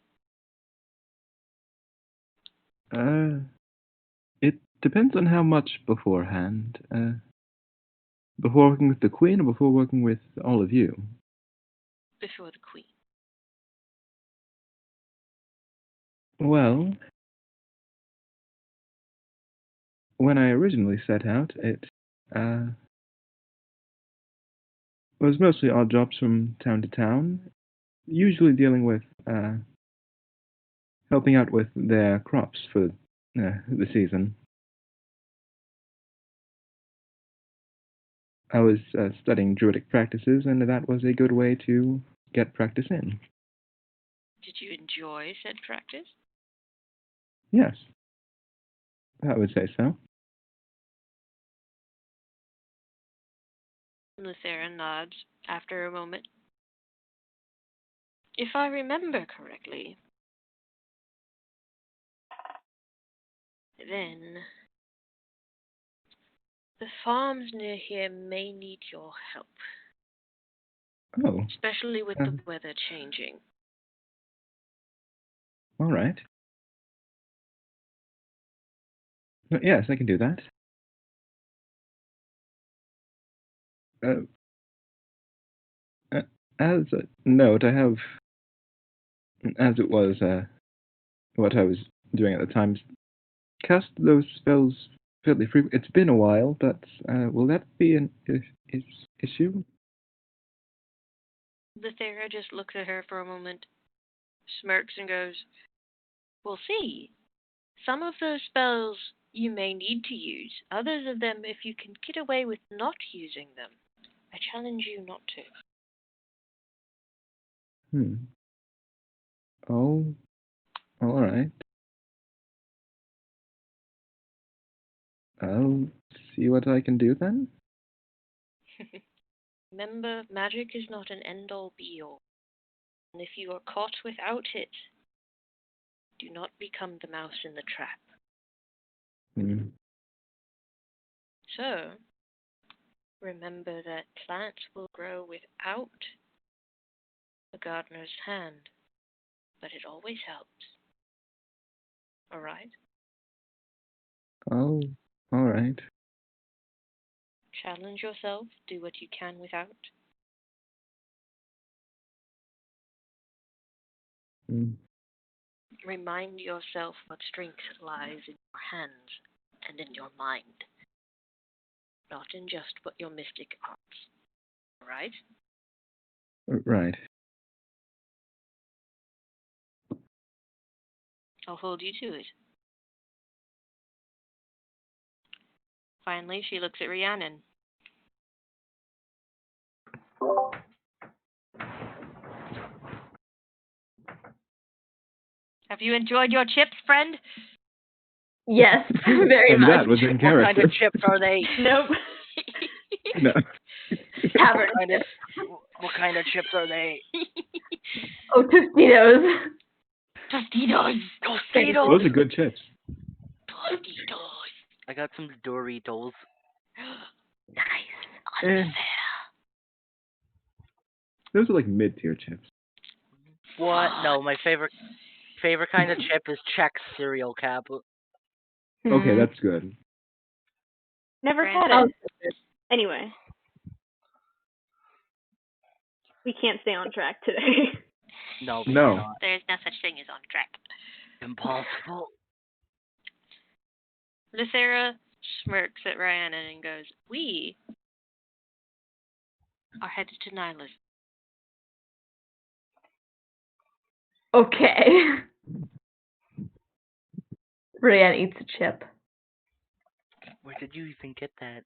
S2: It depends on how much beforehand. Before working with the Queen or before working with all of you?
S5: Before the Queen.
S2: Well, when I originally set out, it was mostly odd jobs from town to town, usually dealing with helping out with their crops for the season. I was studying Druidic practices, and that was a good way to get practice in.
S5: Did you enjoy said practice?
S2: Yes, I would say so.
S5: Lithera nods after a moment. If I remember correctly, then the farms near here may need your help.
S2: Oh.
S5: Especially with the weather changing.
S2: All right. Yes, I can do that. As a note, I have, as it was what I was doing at the time, cast those spells fairly frequently. It's been a while, but will that be an issue?
S5: Lithera just looks at her for a moment, smirks, and goes, "We'll see. Some of those spells you may need to use. Others of them, if you can get away with not using them, I challenge you not to."
S2: Oh, all right. I'll see what I can do then.
S5: Remember, magic is not an end-all be-all. And if you are caught without it, do not become the mouse in the trap.
S2: Mm.
S5: So, remember that plants will grow without the gardener's hand, but it always helps. Alright?
S2: Oh, all right.
S5: Challenge yourself, do what you can without.
S2: Mm.
S5: Remind yourself what strength lies in your hands and in your mind, not in just what your mystic arts. Alright?
S2: Right.
S5: I'll hold you to it. Finally, she looks at Rhiannon. Have you enjoyed your chips, friend?
S3: Yes, very
S2: And
S3: much.
S2: that was in
S6: What kind
S2: character.
S6: of chips are they?
S1: Nope.
S2: No.
S3: Tavern.
S6: What kind of chips are they?
S3: Oh, Tostitos.
S5: Tostitos!
S6: Tostitos!
S2: Those are good chips.
S5: Tostitos!
S6: I got some Doritos.
S5: Nice.
S2: Eh. Those are like mid-tier chips.
S6: What? No, my favorite kind of chip is Chex cereal cap.
S2: Okay, that's good.
S1: Never had
S3: Oh,
S1: it. Anyway. We can't stay on track today.
S6: No,
S2: No.
S5: There's no such thing as on track.
S6: Impossible.
S5: Lucera smirks at Rhiannon and goes, "We are headed to Nyla's."
S3: Okay. Brienne eats a chip.
S6: Where did you even get that?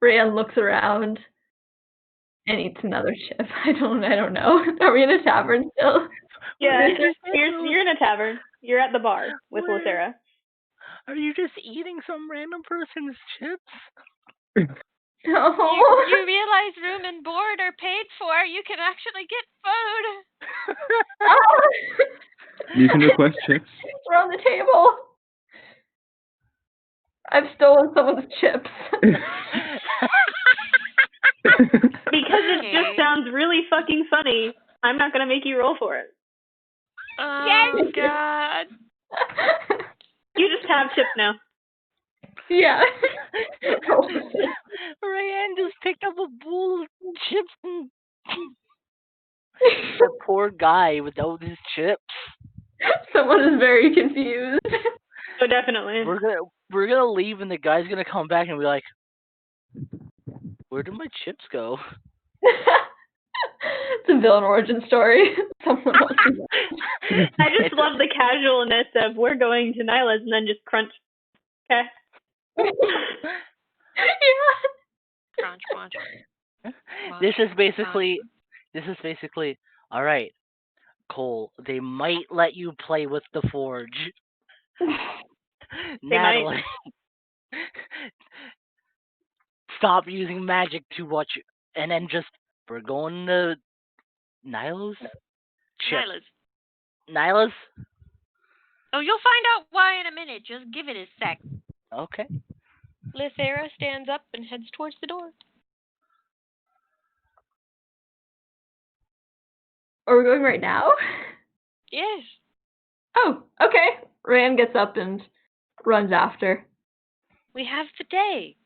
S3: Brienne looks around and eats another chip. I don't know. Are we in a tavern still?
S1: Yeah, you're in a tavern. You're at the bar with
S6: Where?
S1: Lucera.
S6: Are you just eating some random person's chips?
S3: No.
S5: You realize room and board are paid for. You can actually get food.
S2: You can request chips.
S3: We're on the table. I've stolen someone's chips.
S1: Because it just sounds really fucking funny, I'm not gonna make you roll for it.
S5: Oh, God.
S1: You just have chips now.
S3: Yeah.
S6: Rayanne just picked up a bowl of chips and that poor guy without his chips.
S3: Someone is very confused.
S1: Oh, definitely.
S6: We're gonna leave and the guy's gonna come back and be like, "Where did my chips go?"
S3: It's a villain origin story. Someone else.
S1: I just love the casualness of we're going to Nyla's and then just crunch. Okay.
S3: Yeah.
S5: Crunch, crunch.
S6: This is basically all right, Cole. They might let you play with the forge. Natalie, stop using magic too much, and then just we're going to Nyla's. Nyla's.
S5: Oh, you'll find out why in a minute. Just give it a sec.
S6: Okay.
S5: Lucera stands up and heads towards the door.
S3: Are we going right now?
S5: Yes.
S3: Oh, okay. Rand gets up and runs after.
S5: We have the day.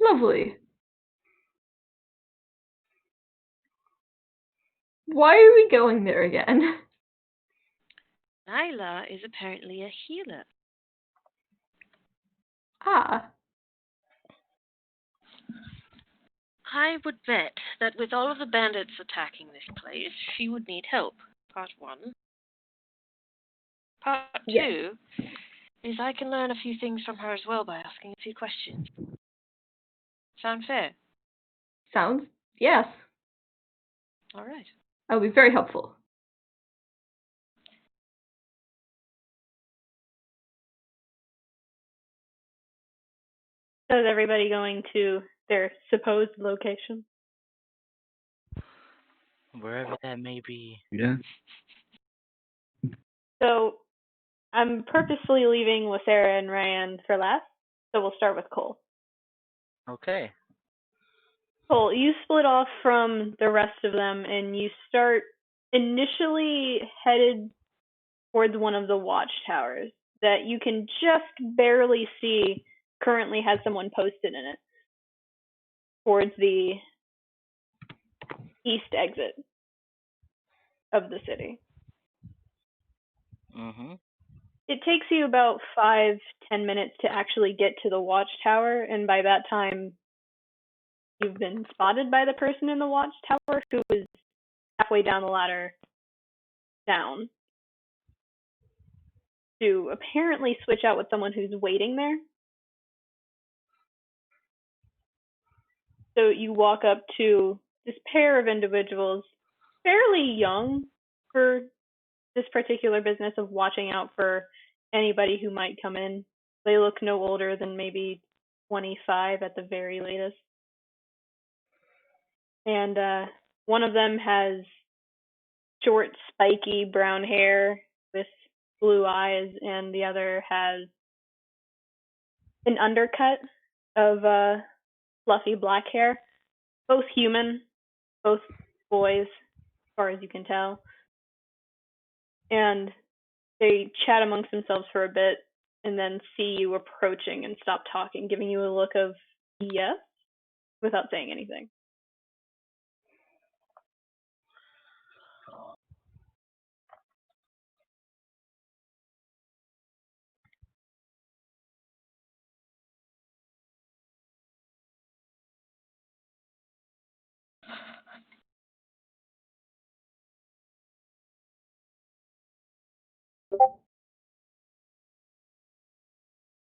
S3: Lovely. Why are we going there again?
S5: Nyla is apparently a healer.
S3: Ah.
S5: I would bet that with all of the bandits attacking this place, she would need help. Part 1. Part 2
S3: Yes.
S5: is I can learn a few things from her as well by asking a few questions. Sound fair?
S3: Sounds? Yes.
S5: All right.
S3: That would be very helpful.
S1: So is everybody going to their supposed location?
S6: Wherever that may be.
S2: Yeah.
S1: So I'm purposely leaving Lysera and Ryan for last, so we'll start with Cole.
S6: Okay.
S1: Cole, you split off from the rest of them, and you start initially headed towards one of the watchtowers that you can just barely see currently has someone posted in it towards the east exit of the city.
S6: Mm-hmm.
S1: It takes you about 5-10 minutes to actually get to the watchtower, and by that time, you've been spotted by the person in the watchtower who is halfway down the ladder down to apparently switch out with someone who's waiting there. So you walk up to this pair of individuals, fairly young for this particular business of watching out for anybody who might come in. They look no older than maybe 25 at the very latest. And one of them has short, spiky brown hair with blue eyes, and the other has an undercut of fluffy black hair. Both human, both boys, as far as you can tell. And they chat amongst themselves for a bit and then see you approaching and stop talking, giving you a look of yes without saying anything.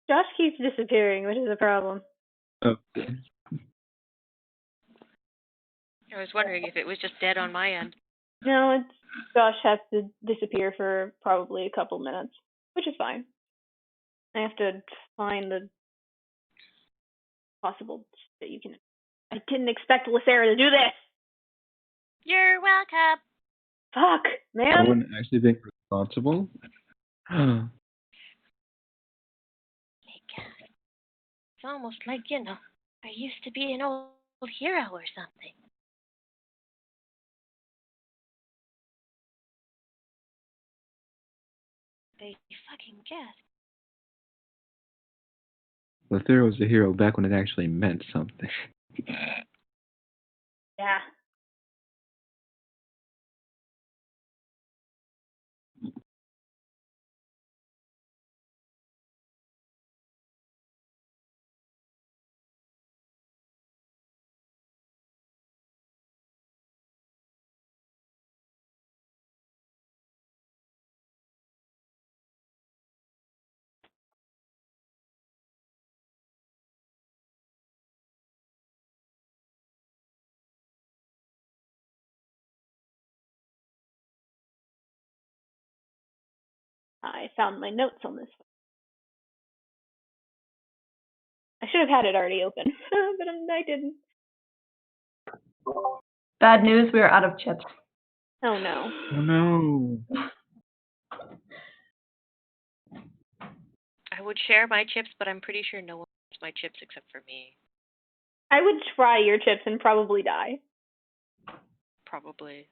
S1: Josh keeps disappearing, which is a problem.
S2: Okay.
S5: I was wondering if it was just dead on my end.
S1: No, Josh has to disappear for probably a couple minutes, which is fine. I have to find the possible that you can. I didn't expect Lysera to do this.
S5: You're welcome.
S1: Fuck,
S2: No
S1: man.
S2: one actually being responsible?
S5: It's almost like, I used to be an old hero or something. They fucking guessed.
S2: Lothair was a hero back when it actually meant something.
S1: Yeah. I found my notes on this. I should have had it already open, but I didn't.
S3: Bad news, we are out of chips.
S1: Oh no.
S2: Oh no.
S5: I would share my chips, but I'm pretty sure no one wants my chips except for me.
S1: I would try your chips and probably die.
S5: Probably.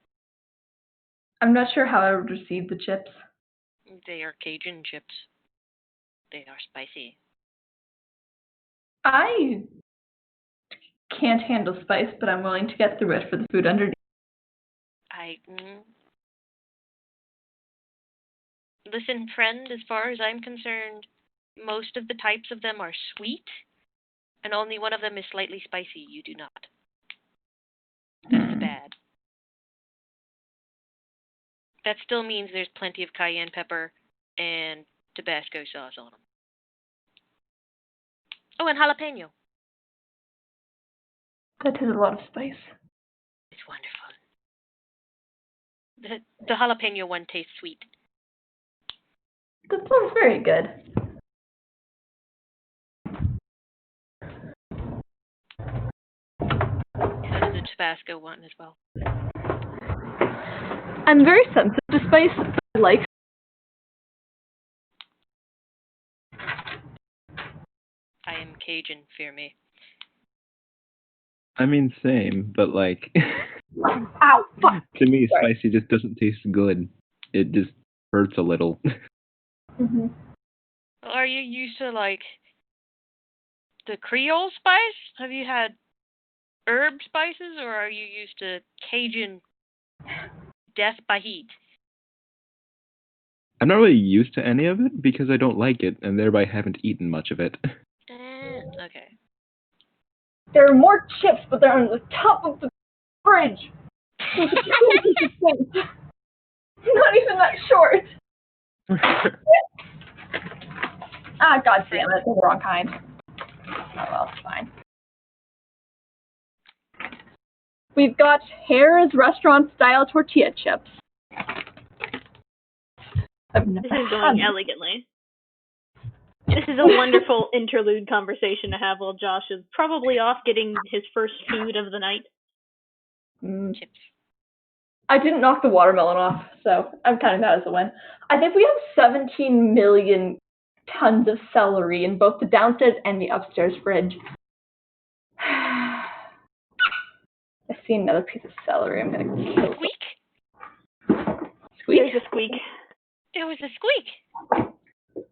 S3: I'm not sure how I would receive the chips.
S5: They are Cajun chips. They are spicy.
S3: I can't handle spice, but I'm willing to get through it for the food underneath.
S5: Listen, friend, as far as I'm concerned, most of the types of them are sweet, and only one of them is slightly spicy. You do not. That's bad. That still means there's plenty of cayenne pepper and Tabasco sauce on them. Oh, and jalapeno.
S3: That is a lot of spice.
S5: It's wonderful. The jalapeno one tastes sweet.
S3: That sounds very good.
S5: So does the Tabasco one as well.
S3: I'm very sensitive to spice, but I like.
S5: Cajun, fear me.
S2: I mean, same, but like,
S3: Ow! Fuck!
S2: to me,
S3: Sorry.
S2: spicy just doesn't taste good. It just hurts a little.
S3: Mm-hmm.
S5: Well, are you used to, like, the Creole spice? Have you had herb spices, or are you used to Cajun death by heat?
S2: I'm not really used to any of it because I don't like it, and thereby haven't eaten much of it.
S5: Okay.
S3: There are more chips, but they're on the top of the fridge. Not even that short. Ah, god damn it, they're the wrong kind. Oh well, it's fine. We've got Hare's restaurant-style tortilla chips. I've never
S1: This is
S3: had
S1: going
S3: them.
S1: elegantly. This is a wonderful interlude conversation to have while Josh is probably off getting his first food of the night.
S5: Chips.
S3: I didn't knock the watermelon off, so I'm kind of mad as a win. I think we have 17 million tons of celery in both the downstairs and the upstairs fridge. I see another piece of celery. I'm gonna kill it.
S5: Squeak.
S3: Squeak?
S1: There's a squeak.
S5: It was a squeak.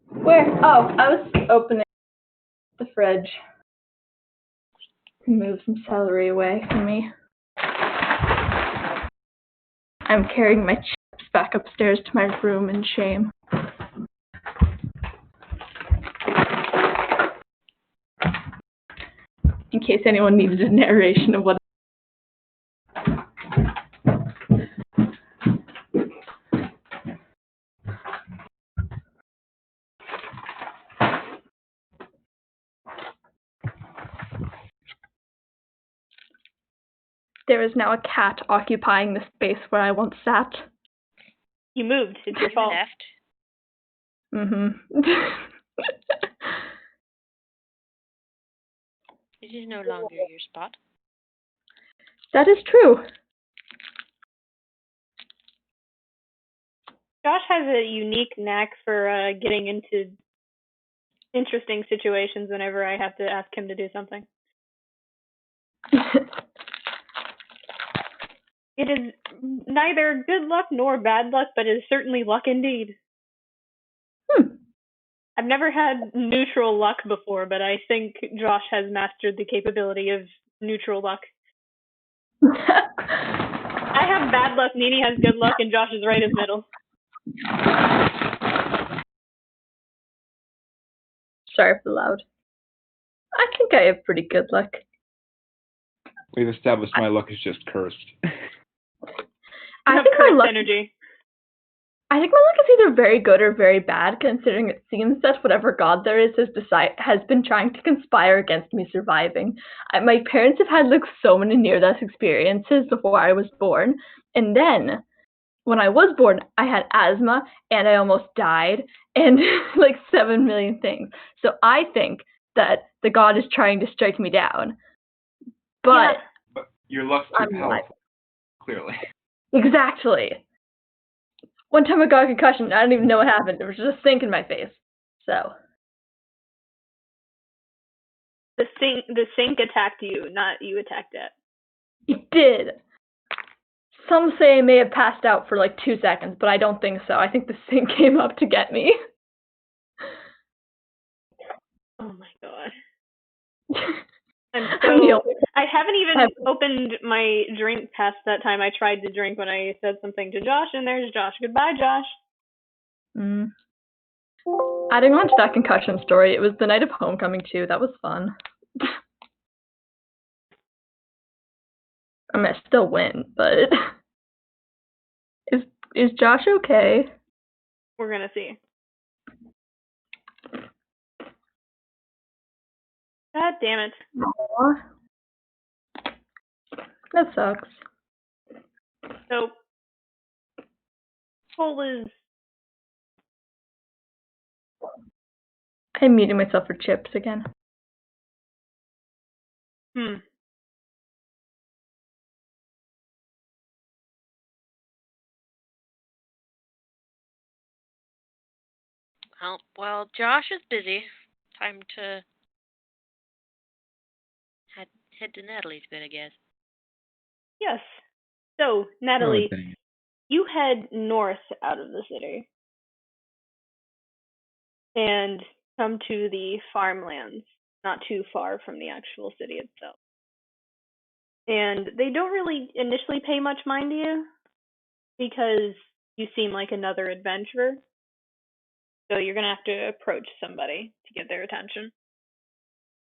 S3: Where? Oh, I was opening the fridge. Move some celery away from me. I'm carrying my chips back upstairs to my room in shame. In case anyone needed a narration of what. There is now a cat occupying the space where I once sat.
S1: You moved. It's your fault.
S5: Left.
S3: Mm-hmm.
S5: This is no longer your spot.
S3: That is true.
S1: Josh has a unique knack for getting into interesting situations whenever I have to ask him to do something. It is neither good luck nor bad luck, but it is certainly luck indeed. I've never had neutral luck before, but I think Josh has mastered the capability of neutral luck. I have bad luck, Nini has good luck, and Josh is right in the middle.
S3: Sorry for the loud. I think I have pretty good luck.
S2: We've established my luck is just cursed.
S1: I have cursed energy.
S3: I think my luck is either very good or very bad, considering it seems that whatever god there is has been trying to conspire against me surviving. My parents have had like so many near-death experiences before I was born, and then when I was born, I had asthma and I almost died, and like 7 million things. So I think that the god is trying to strike me down. But
S2: your luck's too
S3: I'm
S2: powerful, clearly.
S3: Exactly. One time I got a concussion, I don't even know what happened. There was just a sink in my face. So.
S1: The sink attacked you, not you attacked it.
S3: It did. Some say I may have passed out for like 2 seconds, but I don't think so. I think the sink came up to get me.
S1: Oh my god. I haven't even opened my drink past that time I tried to drink when I said something to Josh, and there's Josh. Goodbye, Josh.
S3: Adding on to that concussion story, it was the night of homecoming too. That was fun. I mean, I still win, but is Josh okay?
S1: We're gonna see. God damn it.
S3: Aww. That sucks.
S1: So, Cole is...
S3: I'm muting myself for chips again.
S5: Well, Josh is busy. Time to Head to Natalie's bit, I guess.
S1: Yes. So,
S2: Oh,
S1: Natalie,
S2: dang it.
S1: you head north out of the city and come to the farmlands, not too far from the actual city itself. And they don't really initially pay much mind to you because you seem like another adventurer. So you're going to have to approach somebody to get their attention.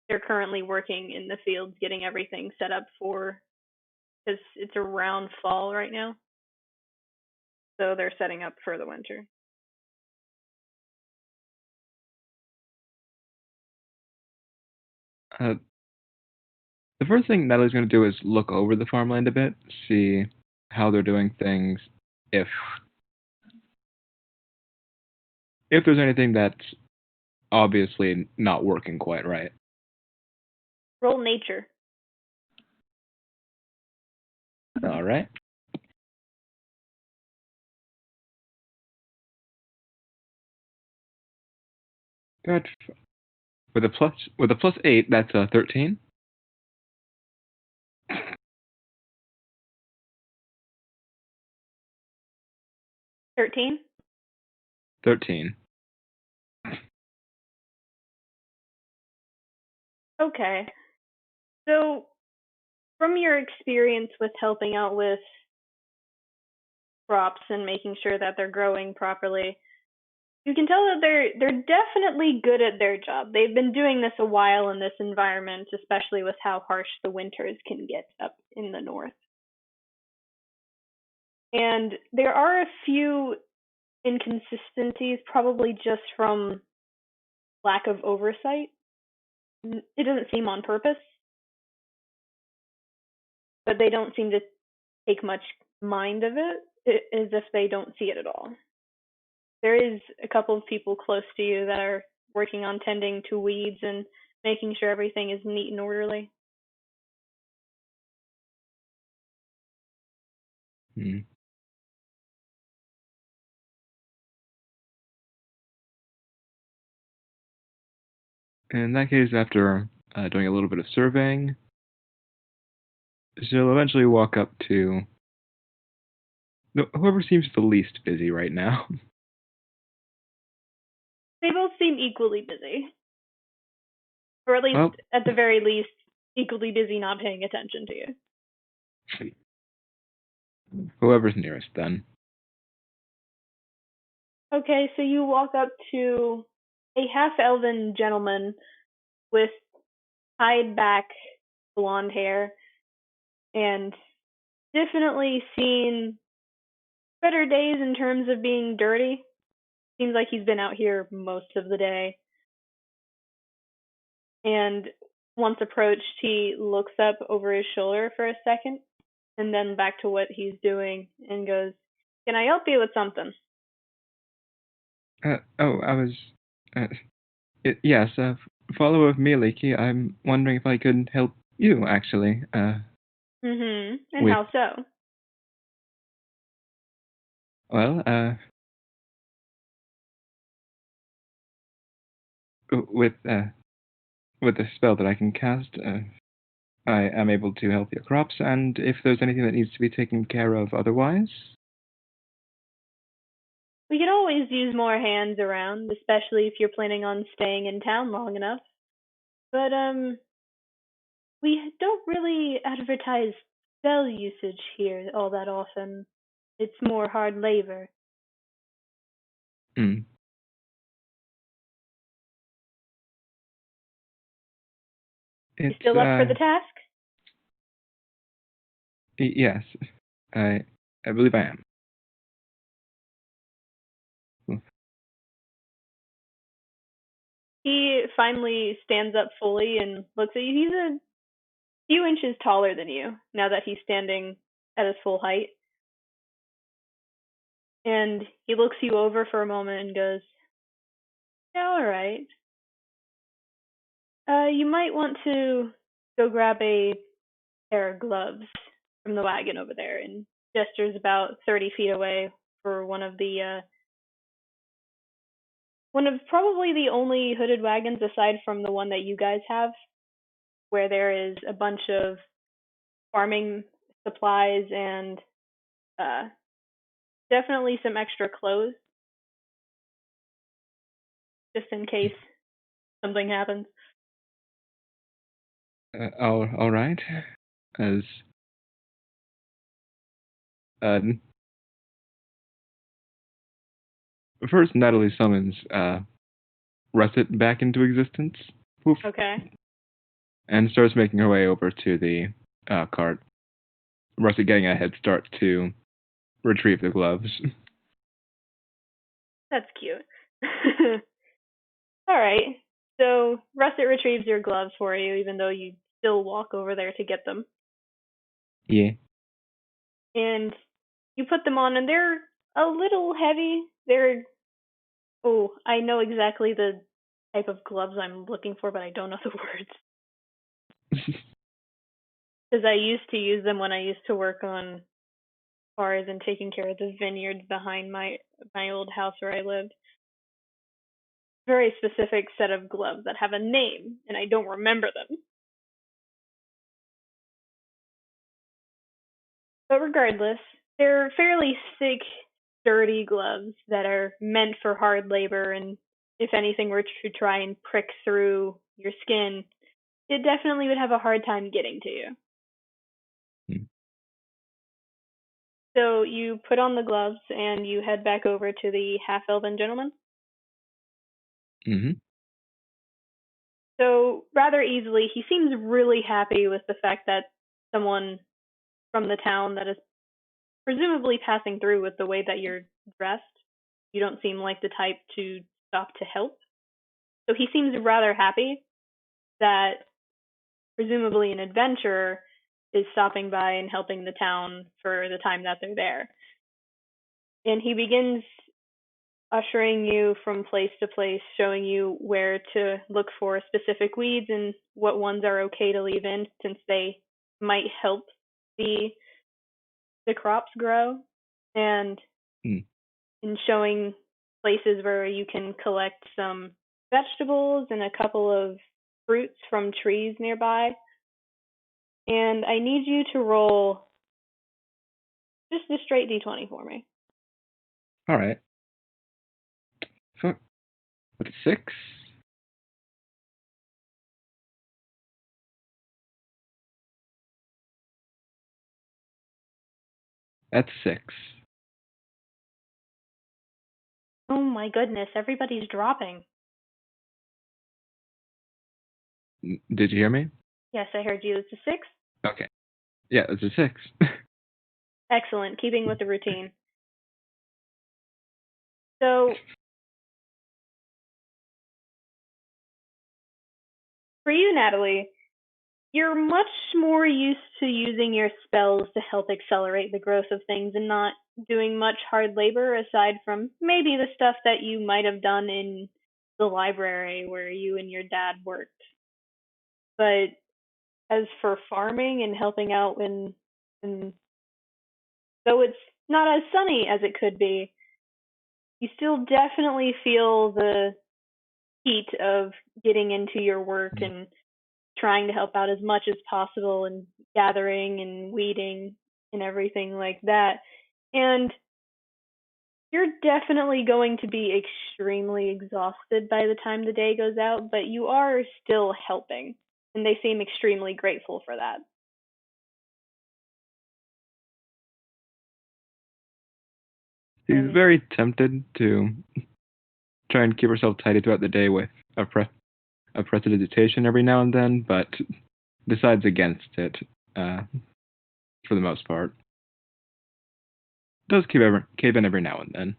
S1: They're currently working in the fields getting everything set up for, because it's around fall right now. So they're setting up for the winter.
S2: The first thing Natalie's going to do is look over the farmland a bit, see how they're doing things, if there's anything that's obviously not working quite right.
S1: Roll nature.
S2: All right. Good. With a plus 8, that's a 13.
S1: 13?
S2: 13.
S1: Okay. So, from your experience with helping out with crops and making sure that they're growing properly, you can tell that they're definitely good at their job. They've been doing this a while in this environment, especially with how harsh the winters can get up in the north. And there are a few inconsistencies, probably just from lack of oversight. It doesn't seem on purpose, but they don't seem to take much mind of it, as if they don't see it at all. There is a couple of people close to you that are working on tending to weeds and making sure everything is neat and orderly.
S2: Hmm. In that case, after doing a little bit of surveying, she'll eventually walk up to whoever seems the least busy right now.
S1: They both seem equally busy. Or at least,
S2: Well,
S1: at the very least, equally busy not paying attention to you.
S2: whoever's nearest then.
S1: Okay, so you walk up to a half-elven gentleman with tied-back blonde hair and definitely seen better days in terms of being dirty. Seems like he's been out here most of the day. And once approached, he looks up over his shoulder for a second and then back to what he's doing and goes, "Can I help you with something?"
S2: I was. Yes, follower of Miliki. I'm wondering if I could help you, actually.
S1: And
S2: with,
S1: how so?
S2: Well, with the spell that I can cast, I am able to help your crops, and if there's anything that needs to be taken care of otherwise.
S1: We could always use more hands around, especially if you're planning on staying in town long enough. But, we don't really advertise spell usage here all that often. It's more hard labor.
S2: Hmm.
S1: You still up for the task?
S2: Yes, I believe I am.
S1: He finally stands up fully and looks at you. He's a few inches taller than you now that he's standing at his full height. And he looks you over for a moment and goes, "Yeah, all right. You might want to go grab a pair of gloves from the wagon over there," and gestures about 30 feet away for one of probably the only hooded wagons aside from the one that you guys have. where there is a bunch of farming supplies and definitely some extra clothes, just in case something happens.
S2: All right. As first, Natalie summons Russet back into existence. Poof.
S1: Okay.
S2: And starts making her way over to the cart. Russet getting a head start to retrieve the gloves.
S1: That's cute. All right. So Russet retrieves your gloves for you, even though you still walk over there to get them.
S2: Yeah.
S1: And you put them on, and they're a little heavy. I know exactly the type of gloves I'm looking for, but I don't know the words. Because I used to use them when I used to work on farms and taking care of the vineyards behind my old house where I lived. Very specific set of gloves that have a name, and I don't remember them. But regardless, they're fairly thick, sturdy gloves that are meant for hard labor, and if anything were to try and prick through your skin, it definitely would have a hard time getting to you. So you put on the gloves and you head back over to the half-elven gentleman.
S2: Mm-hmm.
S1: So rather easily, he seems really happy with the fact that someone from the town that is presumably passing through with the way that you're dressed. You don't seem like the type to stop to help. So he seems rather happy that presumably an adventurer is stopping by and helping the town for the time that they're there. And he begins ushering you from place to place, showing you where to look for specific weeds and what ones are okay to leave in, since they might help the crops grow, and in showing places where you can collect some vegetables and a couple of fruits from trees nearby. And I need you to roll just a straight d20 for me.
S2: All right. So, what's 6? That's 6.
S1: Oh my goodness, everybody's dropping.
S2: Did you hear me?
S1: Yes, I heard you. It's a 6?
S2: Okay. Yeah, it's a 6.
S1: Excellent, keeping with the routine. So, for you, Natalie, you're much more used to using your spells to help accelerate the growth of things and not doing much hard labor aside from maybe the stuff that you might have done in the library where you and your dad worked. But as for farming and helping out when though it's not as sunny as it could be, you still definitely feel the heat of getting into your work and trying to help out as much as possible and gathering and weeding and everything like that. And you're definitely going to be extremely exhausted by the time the day goes out, but you are still helping, and they seem extremely grateful for that.
S2: She's very tempted to try and keep herself tidy throughout the day with a prestidigitation every now and then, but decides against it for the most part. Does cave in every now and then.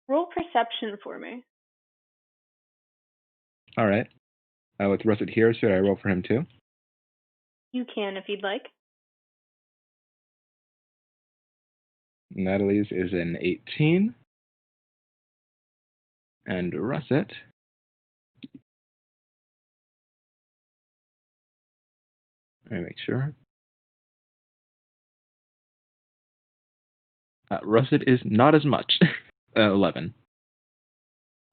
S1: Roll perception for me.
S2: All right. With Russet here, should I roll for him too?
S1: You can if you'd like.
S2: Natalie's is an 18. And Russet. Let me make sure. Russet is not as much. 11.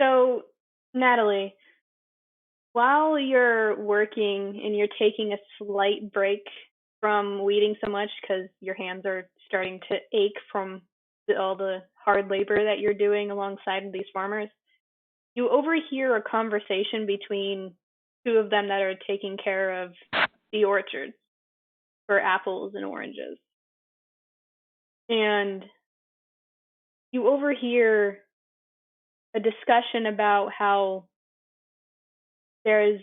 S1: So, Natalie, while you're working and you're taking a slight break from weeding so much because your hands are starting to ache from all the hard labor that you're doing alongside of these farmers, you overhear a conversation between two of them that are taking care of the orchards for apples and oranges. And you overhear a discussion about how there's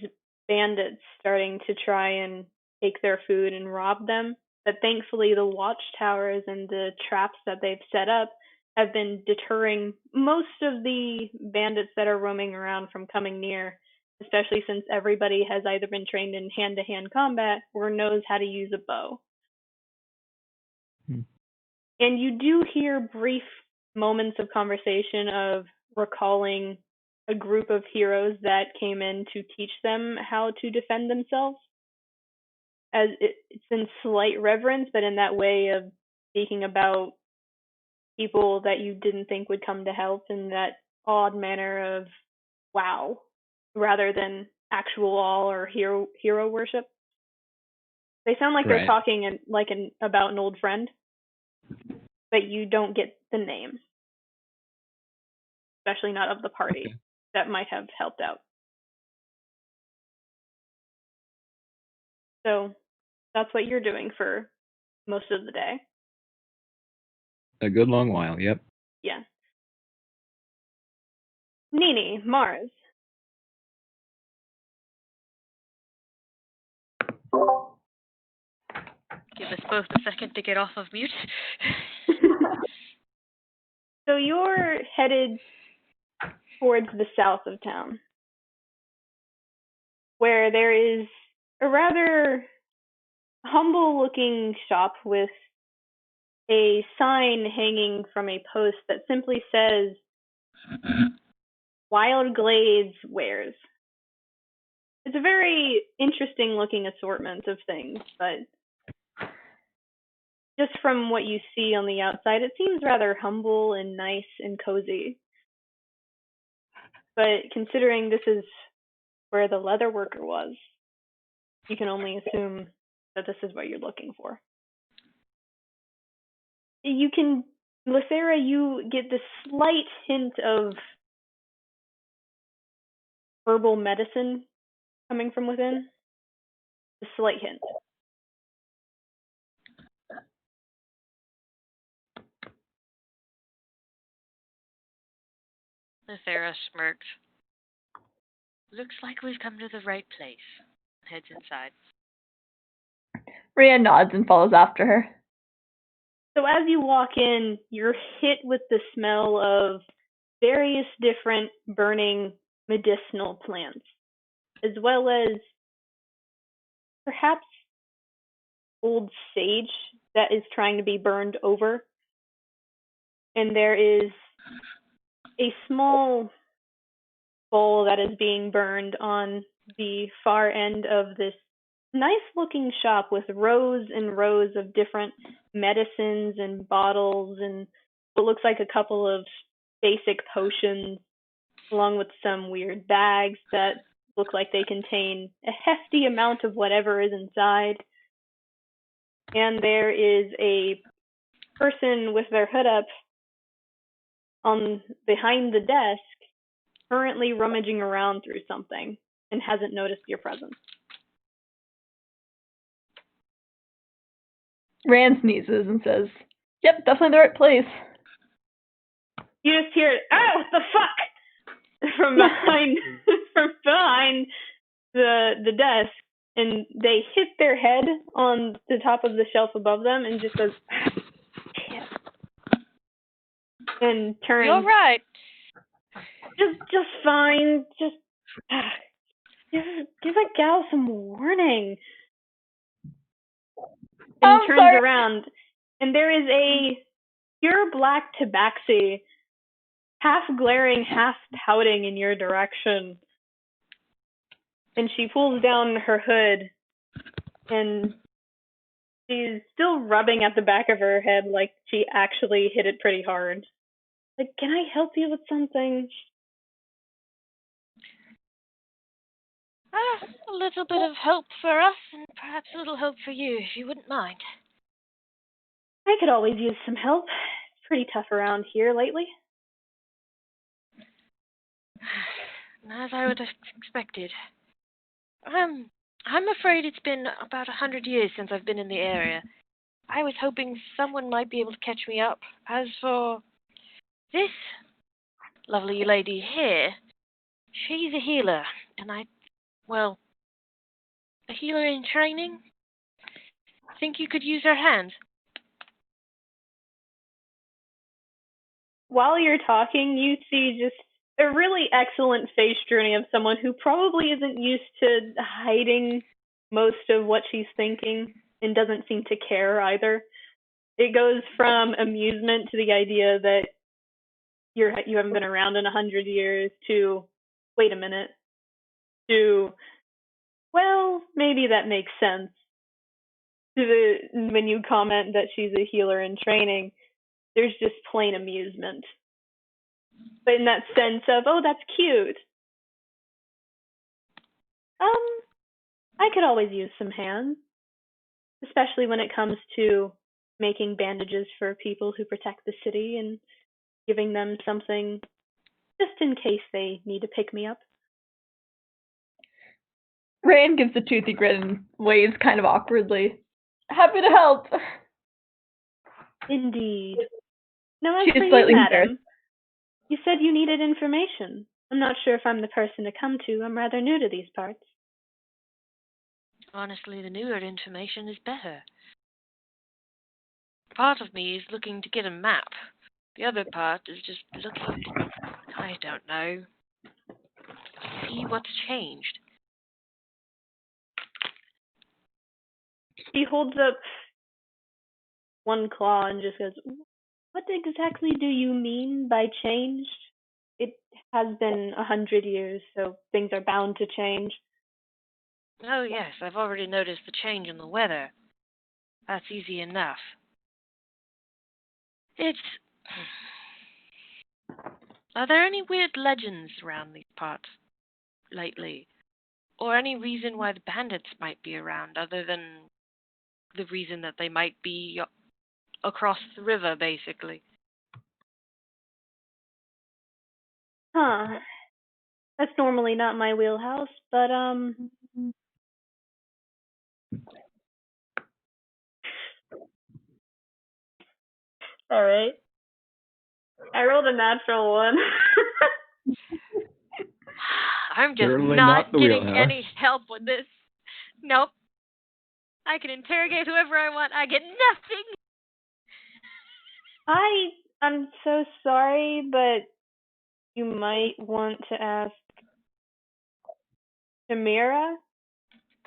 S1: bandits starting to try and take their food and rob them. But thankfully, the watchtowers and the traps that they've set up have been deterring most of the bandits that are roaming around from coming near, especially since everybody has either been trained in hand-to-hand combat or knows how to use a bow. And you do hear brief moments of conversation of recalling a group of heroes that came in to teach them how to defend themselves. As it's in slight reverence, but in that way of speaking about people that you didn't think would come to help in that odd manner of wow, rather than actual awe or hero worship. They sound like they're talking about an old friend, but you don't get the name, especially not of the party that might have helped out. So that's what you're doing for most of the day.
S2: A good long while, yep.
S1: Yeah. Nini, Mars.
S5: Give us both a second to get off of mute.
S1: So you're headed towards the south of town, where there is a rather humble-looking shop with a sign hanging from a post that simply says, Wild Glades Wares. It's a very interesting-looking assortment of things, but just from what you see on the outside, it seems rather humble and nice and cozy. But considering this is where the leather worker was, you can only assume that this is what you're looking for. Lysera, you get this slight hint of herbal medicine coming from within. A slight hint.
S5: Lysera smirks. Looks like we've come to the right place. Heads inside.
S3: Rhea nods and follows after her.
S1: So as you walk in, you're hit with the smell of various different burning medicinal plants, as well as perhaps old sage that is trying to be burned over. And there is a small bowl that is being burned on the far end of this nice-looking shop with rows and rows of different medicines and bottles and what looks like a couple of basic potions, along with some weird bags that look like they contain a hefty amount of whatever is inside. And there is a person with their hood up behind the desk, currently rummaging around through something and hasn't noticed your presence.
S3: Rand sneezes and says, "Yep, definitely the right place."
S1: You just hear, "Oh, what the fuck!" from behind the desk, and they hit their head on the top of the shelf above them and just goes, and turns.
S5: You're right.
S1: Just fine. Just give that gal some warning. And turns around, and there is a pure black tabaxi, half glaring, half pouting in your direction. And she pulls down her hood, and she's still rubbing at the back of her head like she actually hit it pretty hard. Like, can I help you with something?
S5: A little bit of hope for us, and perhaps a little hope for you, if you wouldn't mind.
S1: I could always use some help. It's pretty tough around here lately.
S5: As I would have expected. I'm afraid it's been about 100 years since I've been in the area. I was hoping someone might be able to catch me up. As for this lovely lady here, she's a healer, and a healer in training. Think you could use her hands?
S1: While you're talking, you see just a really excellent face journey of someone who probably isn't used to hiding most of what she's thinking and doesn't seem to care either. It goes from amusement to the idea that you haven't been around in 100 years to, wait a minute, to, well, maybe that makes sense. When you comment that she's a healer in training, there's just plain amusement. But in that sense of, oh, that's cute. I could always use some hands, especially when it comes to making bandages for people who protect the city and giving them something just in case they need to pick me up.
S3: Rand gives a toothy grin and waves kind of awkwardly. Happy to help.
S1: Indeed. Now, as
S3: She's
S1: for you,
S3: slightly
S1: madam,
S3: embarrassed.
S1: you said you needed information. I'm not sure if I'm the person to come to. I'm rather new to these parts.
S5: Honestly, the newer information is better. Part of me is looking to get a map. The other part is just looking to, I don't know, see what's changed.
S1: He holds up one claw and just goes, what exactly do you mean by changed? It has been 100 years, so things are bound to change.
S5: Oh yes, I've already noticed the change in the weather. That's easy enough. Are there any weird legends around these parts lately? Or any reason why the bandits might be around other than the reason that they might be across the river, basically?
S1: Huh. That's normally not my wheelhouse, but alright. I rolled a natural one.
S5: I'm just
S2: Certainly
S5: not
S2: not the
S5: getting
S2: wheelhouse.
S5: any help with this. Nope. I can interrogate whoever I want. I get nothing.
S1: I'm so sorry, but you might want to ask Shamira.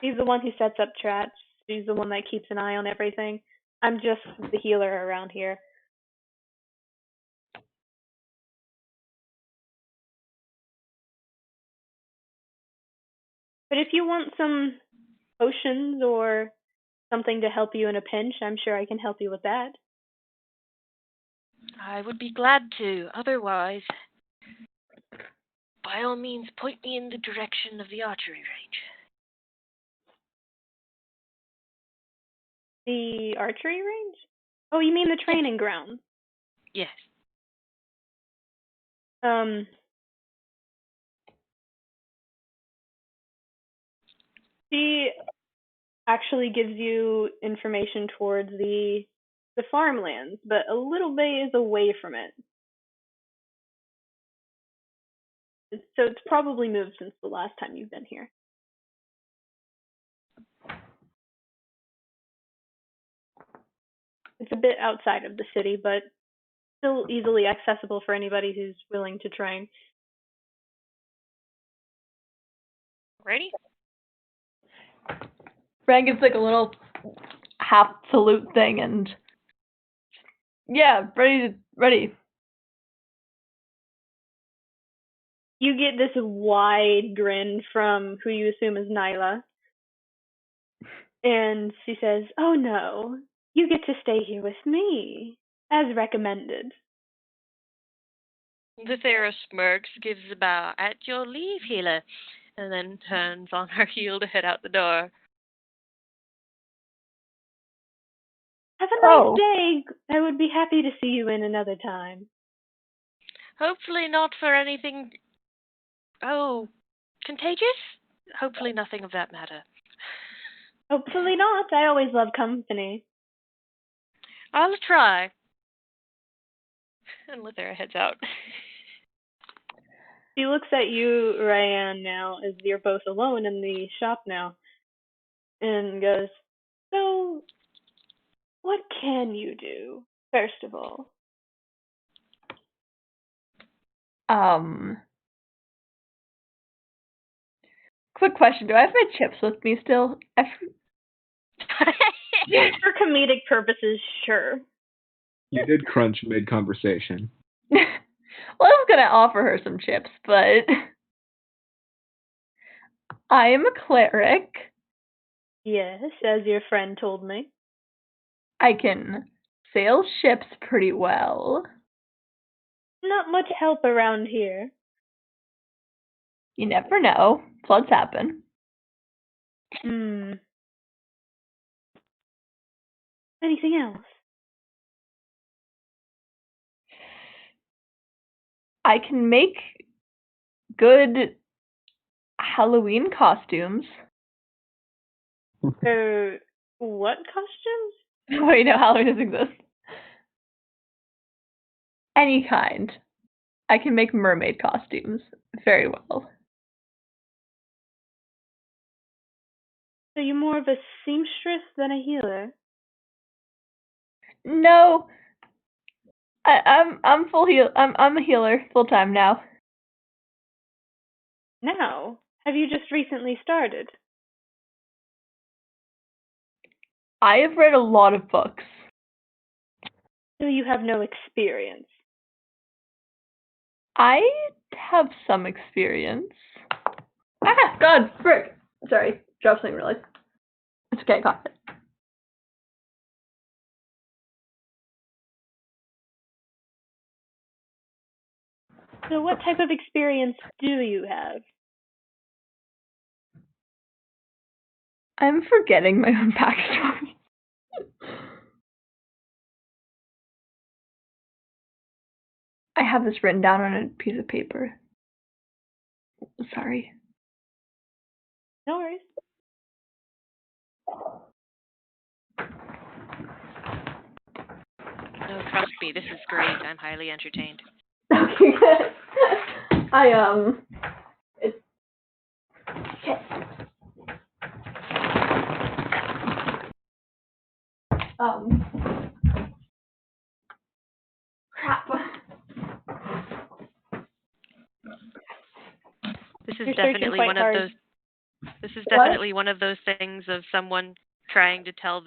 S1: She's the one who sets up traps. She's the one that keeps an eye on everything. I'm just the healer around here. But if you want some potions or something to help you in a pinch, I'm sure I can help you with that.
S5: I would be glad to. Otherwise, by all means, point me in the direction of the archery range.
S1: The archery range? Oh, you mean the training ground?
S5: Yes.
S1: She actually gives you information towards the farmlands, but a little ways away from it. So it's probably moved since the last time you've been here. It's a bit outside of the city, but still easily accessible for anybody who's willing to train.
S5: Ready?
S3: Rand gives like a little half salute thing and yeah, ready.
S1: You get this wide grin from who you assume is Nyla. And she says, oh no, you get to stay here with me, as recommended.
S5: The Thera smirks, gives a bow. At your leave, healer. and then turns on her heel to head out the door.
S1: Have a nice day. I would be happy to see you in another time.
S5: Hopefully not for anything... Oh, contagious? Hopefully nothing of that matter.
S1: Hopefully not. I always love company.
S5: I'll try. And Lithera heads out.
S1: She looks at you, Ryan, now, as you're both alone in the shop now, and goes, so, what can you do, first of all?
S3: Quick question. Do I have my chips with me still?
S1: For comedic purposes, sure.
S2: You did crunch mid-conversation.
S3: Well, I was going to offer her some chips, but I am a cleric.
S1: Yes, as your friend told me.
S3: I can sail ships pretty well.
S1: Not much help around here.
S3: You never know. Floods happen.
S1: Anything else?
S3: I can make good Halloween costumes.
S1: What costumes?
S3: Wait, no, Halloween doesn't exist. Any kind. I can make mermaid costumes very well.
S1: So you're more of a seamstress than a healer?
S3: No, I'm I'm a healer full time now.
S1: Now? Have you just recently started?
S3: I have read a lot of books.
S1: So you have no experience?
S3: I have some experience. Ah, God, frick. Sorry, dropped something really. It's okay, I caught it.
S1: So what type of experience do you have?
S3: I'm forgetting my own backstory. I have this written down on a piece of paper. Sorry.
S1: No worries.
S5: No, trust me, this is great. I'm highly entertained.
S3: Okay, good. It's... Crap.
S5: This is
S1: You're
S5: definitely
S1: searching
S5: one
S1: quite
S5: of
S1: hard.
S5: those. This is definitely one of those things of someone trying to tell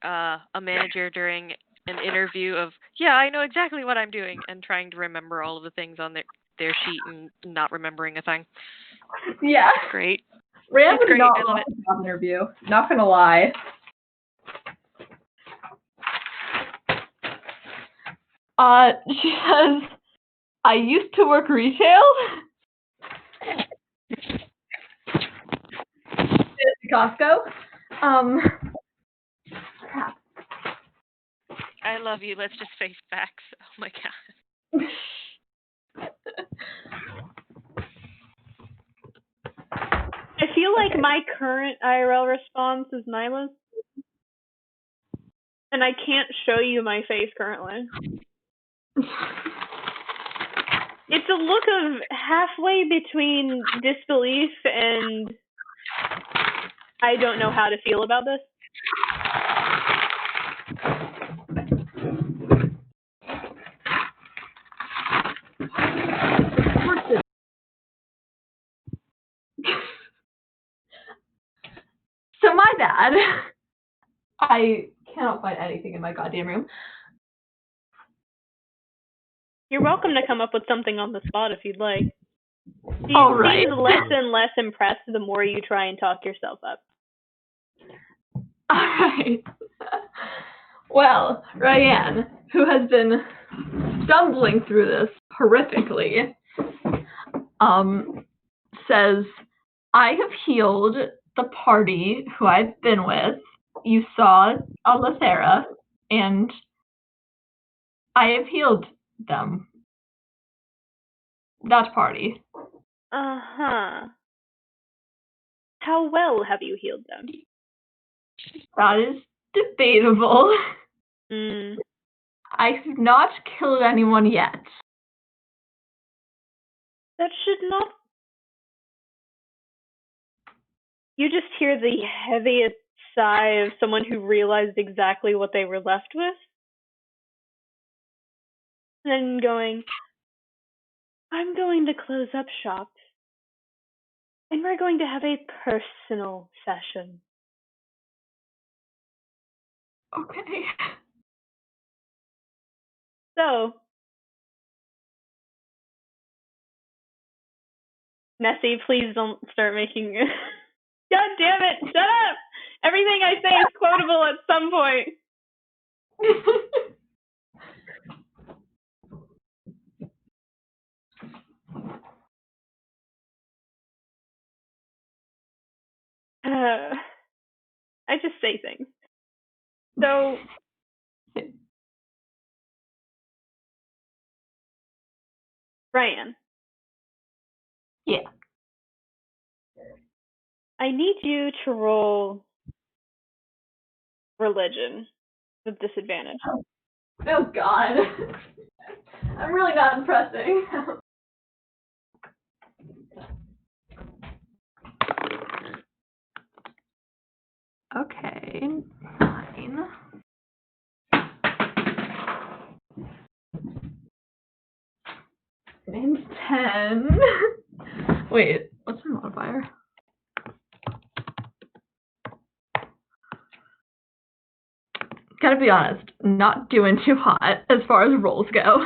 S5: a manager during an interview of, yeah, I know exactly what I'm doing, and trying to remember all of the things on their sheet and not remembering a thing.
S3: Yeah.
S5: It's great.
S3: Ram
S5: It's
S3: would
S5: great.
S3: not
S5: I love
S3: want
S5: it.
S3: a job interview. Not gonna lie. She says, I used to work retail. Costco. Crap.
S5: I love you. Let's just face facts. Oh my god.
S1: I feel like my current IRL response is Nyla's. And I can't show you my face currently. It's a look of halfway between disbelief and I don't know how to feel about this.
S3: So my bad. I cannot find anything in my goddamn room.
S1: You're welcome to come up with something on the spot if you'd like. She
S3: All right.
S1: seems less and less impressed the more you try and talk yourself up.
S3: Alright. Well, Ryan, who has been stumbling through this horrifically, says, I have healed the party who I've been with. You saw Alethera, and I have healed them. That party.
S1: Uh-huh. How well have you healed them?
S3: That is debatable. I have not killed anyone yet.
S1: That should not... You just hear the heaviest sigh of someone who realized exactly what they were left with. And then going, I'm going to close up shop. And we're going to have a personal session.
S3: Okay.
S1: So, Nessie, please don't start making... God damn it! Shut up! Everything I say is quotable at some point. I just say things. So, Ryan.
S3: Yeah.
S1: I need you to roll religion with disadvantage.
S3: Oh God. I'm really not impressing. Okay, 9. And 10. Wait, what's my modifier? Gotta be honest, not doing too hot as far as rolls go.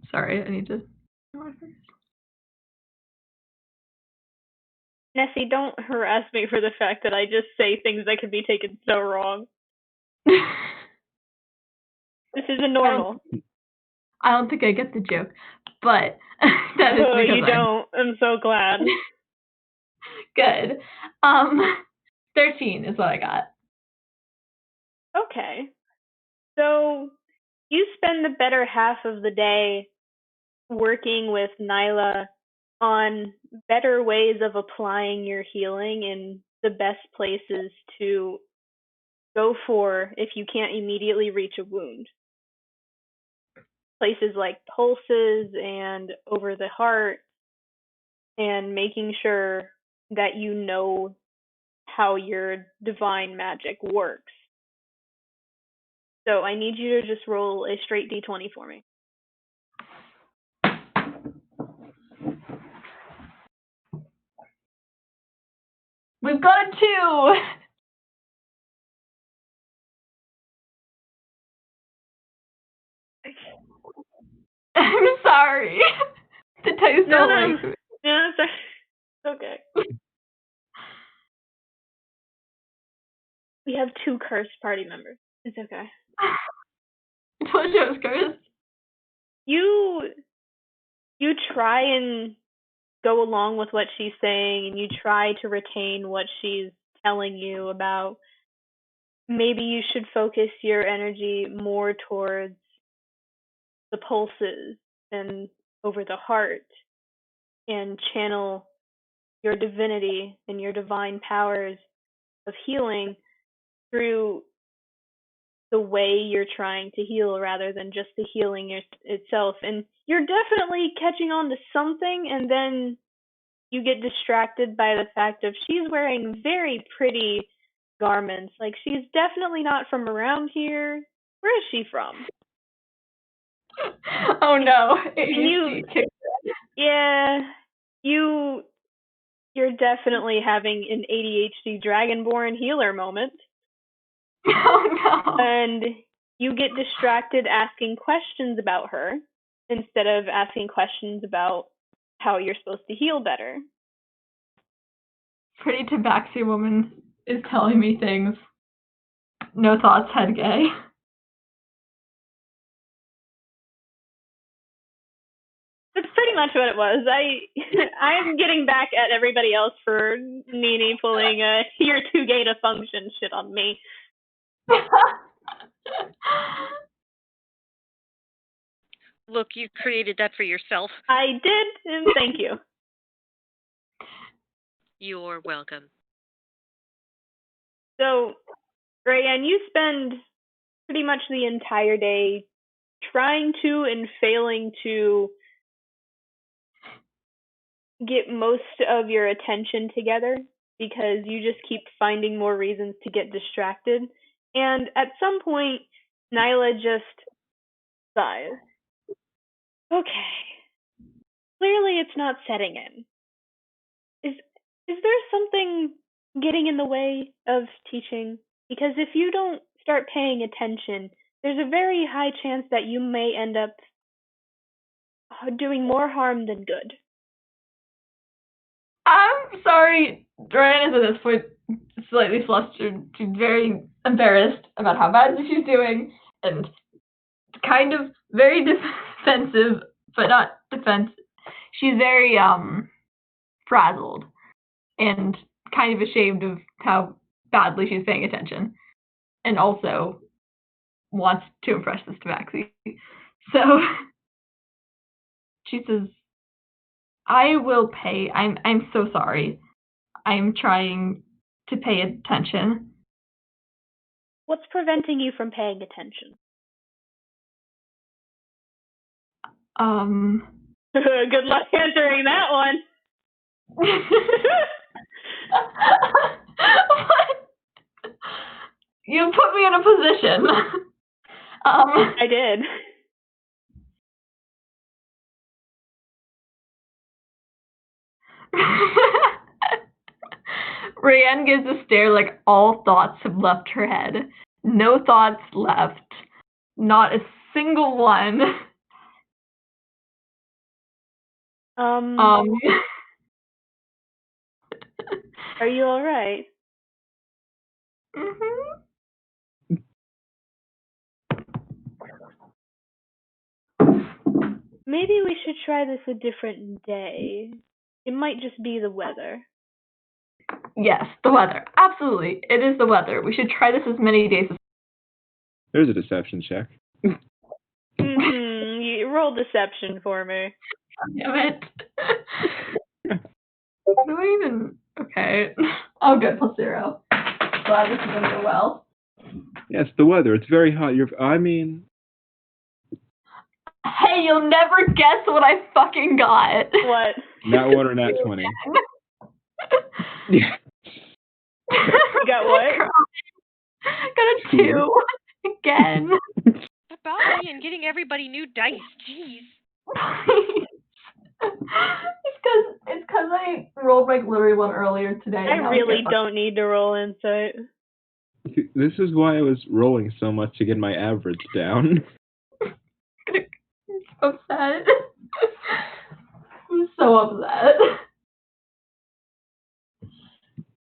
S3: Sorry, I need to...
S1: Nessie, don't harass me for the fact that I just say things that could be taken so wrong. This isn't normal.
S3: I don't think I get the joke, but that is because
S1: you don't. I'm so glad.
S3: Good. 13 is what I got.
S1: Okay. So, you spend the better half of the day working with Nyla on better ways of applying your healing in the best places to go for if you can't immediately reach a wound. Places like pulses and over the heart, and making sure that you know how your divine magic works. So I need you to just roll a straight d20 for me.
S3: We've got a 2! I'm sorry. The dice don't like me.
S1: No, it's okay. We have 2 cursed party members. It's okay.
S3: I told you I was cursed.
S1: You try and go along with what she's saying, and you try to retain what she's telling you about maybe you should focus your energy more towards the pulses and over the heart and channel your divinity and your divine powers of healing through the way you're trying to heal rather than just the healing itself. And you're definitely catching on to something, and then you get distracted by the fact of she's wearing very pretty garments. Like, she's definitely not from around here. Where is she from?
S3: Oh no.
S1: You're definitely having an ADHD Dragonborn healer moment.
S3: Oh no.
S1: And you get distracted asking questions about her instead of asking questions about how you're supposed to heal better.
S3: Pretty tabaxi woman is telling me things. No thoughts, head gay.
S1: That's pretty much what it was. I'm getting back at everybody else for Nini pulling a "you're too gay to function" shit on me.
S5: Look, you created that for yourself.
S1: I did, and thank you.
S5: You're welcome.
S1: So, Rayanne, you spend pretty much the entire day trying to and failing to get most of your attention together because you just keep finding more reasons to get distracted. And at some point, Nyla just sighs. Okay. Clearly it's not setting in. Is there something getting in the way of teaching? Because if you don't start paying attention, there's a very high chance that you may end up doing more harm than good.
S3: I'm sorry, Joanne is at this point slightly flustered. She's very embarrassed about how badly she's doing, and kind of very defensive, but not defensive. She's very frazzled and kind of ashamed of how badly she's paying attention, and also wants to impress this tabaxi. So she says, I will pay. I'm so sorry. I'm trying to pay attention.
S1: What's preventing you from paying attention? Good luck answering that one.
S3: What? You put me in a position.
S1: I did.
S3: Rayanne gives a stare like all thoughts have left her head. No thoughts left. Not a single one.
S1: Are you alright?
S3: Mhm.
S1: Maybe we should try this a different day. It might just be the weather.
S3: Yes, the weather. Absolutely. It is the weather. We should try this as many days as
S2: There's a deception check.
S1: You roll deception for me.
S3: Damn it. Do I even... Okay. Oh, good. +0. Glad this is going to go well.
S2: Yes, the weather. It's very hot.
S3: Hey, you'll never guess what I fucking got.
S1: What?
S2: Nat 1 or Nat 20. Yeah.
S1: You got what?
S3: Got a 2. Again.
S5: About me and getting everybody new dice. Jeez.
S3: It's because I rolled my glittery one earlier today.
S1: I really don't need to roll insight.
S2: This is why I was rolling so much to get my average down.
S3: I'm so upset. I'm so upset.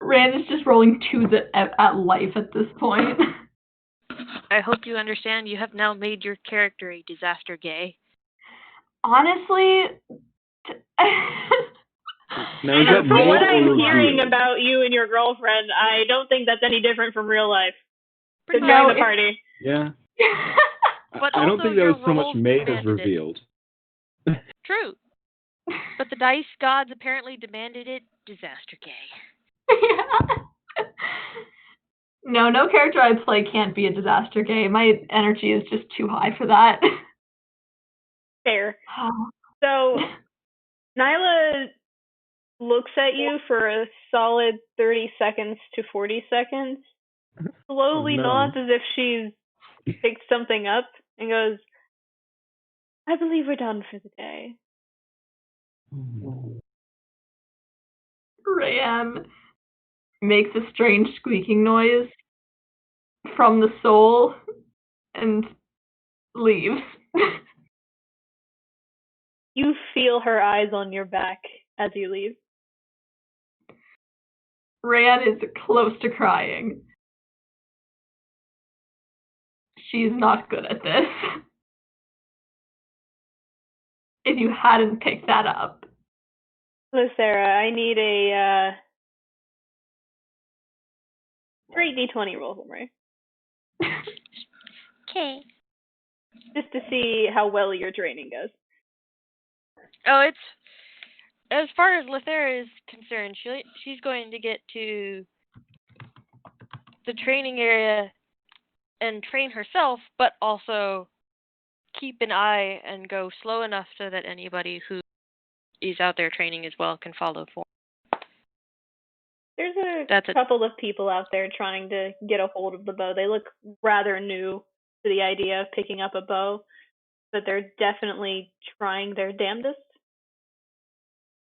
S3: Rand is just rolling 2s at life at this point.
S5: I hope you understand you have now made your character a disaster gay.
S3: Honestly...
S2: Now, is that
S1: From what
S2: made
S1: I'm
S2: or
S1: hearing
S2: revealed?
S1: about you and your girlfriend, I don't think that's any different from real life. To
S5: Pretty
S1: join
S3: much.
S1: the party.
S2: Yeah.
S5: But
S2: I don't
S5: also
S2: think that
S5: your
S2: was so much
S5: roles
S2: made as
S5: demanded it.
S2: revealed.
S5: True. But the dice gods apparently demanded it disaster gay.
S3: Yeah. No character I play can't be a disaster gay. My energy is just too high for that.
S1: Fair. So, Nyla looks at you for a solid 30 seconds to 40 seconds, slowly
S2: Oh, no.
S1: nods as if she's picked something up, and goes, I believe we're done for the day.
S3: Rayanne makes a strange squeaking noise from the soul and leaves.
S1: You feel her eyes on your back as you leave.
S3: Rayanne is close to crying. she's not good at this. If you hadn't picked that up.
S1: Sarah, I need a 3d20 roll for me.
S5: Okay.
S1: Just to see how well your training goes.
S5: Oh, it's as far as Lithera is concerned, she's going to get to the training area and train herself, but also keep an eye and go slow enough so that anybody who is out there training as well can follow for.
S1: There's a couple of people out there trying to get a hold of the bow. They look rather new to the idea of picking up a bow, but they're definitely trying their damnedest.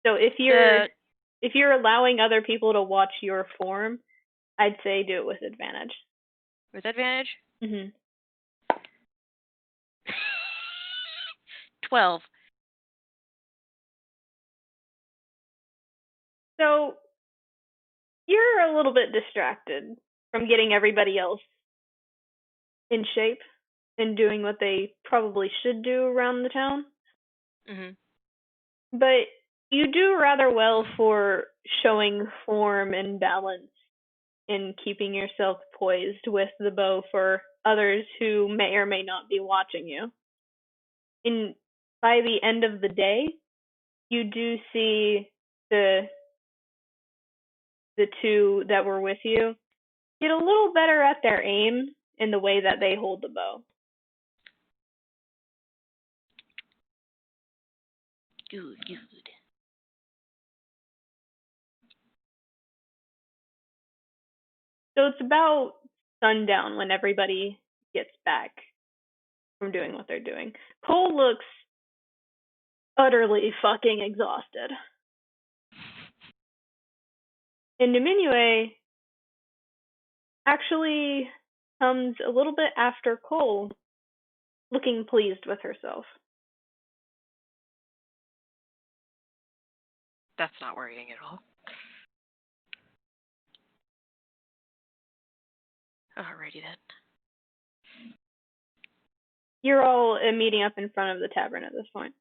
S1: So if you're allowing other people to watch your form, I'd say do it with advantage.
S5: With advantage?
S1: Mhm.
S5: 12.
S1: So you're a little bit distracted from getting everybody else in shape and doing what they probably should do around the town.
S5: Mhm.
S1: But you do rather well for showing form and balance in keeping yourself poised with the bow for others who may or may not be watching you. And by the end of the day, you do see the two that were with you get a little better at their aim in the way that they hold the bow.
S5: Good.
S1: So it's about sundown when everybody gets back from doing what they're doing. Cole looks utterly fucking exhausted. And Diminue actually comes a little bit after Cole, looking pleased with herself.
S5: That's not worrying at all. Alrighty then.
S1: You're all meeting up in front of the tavern at this point.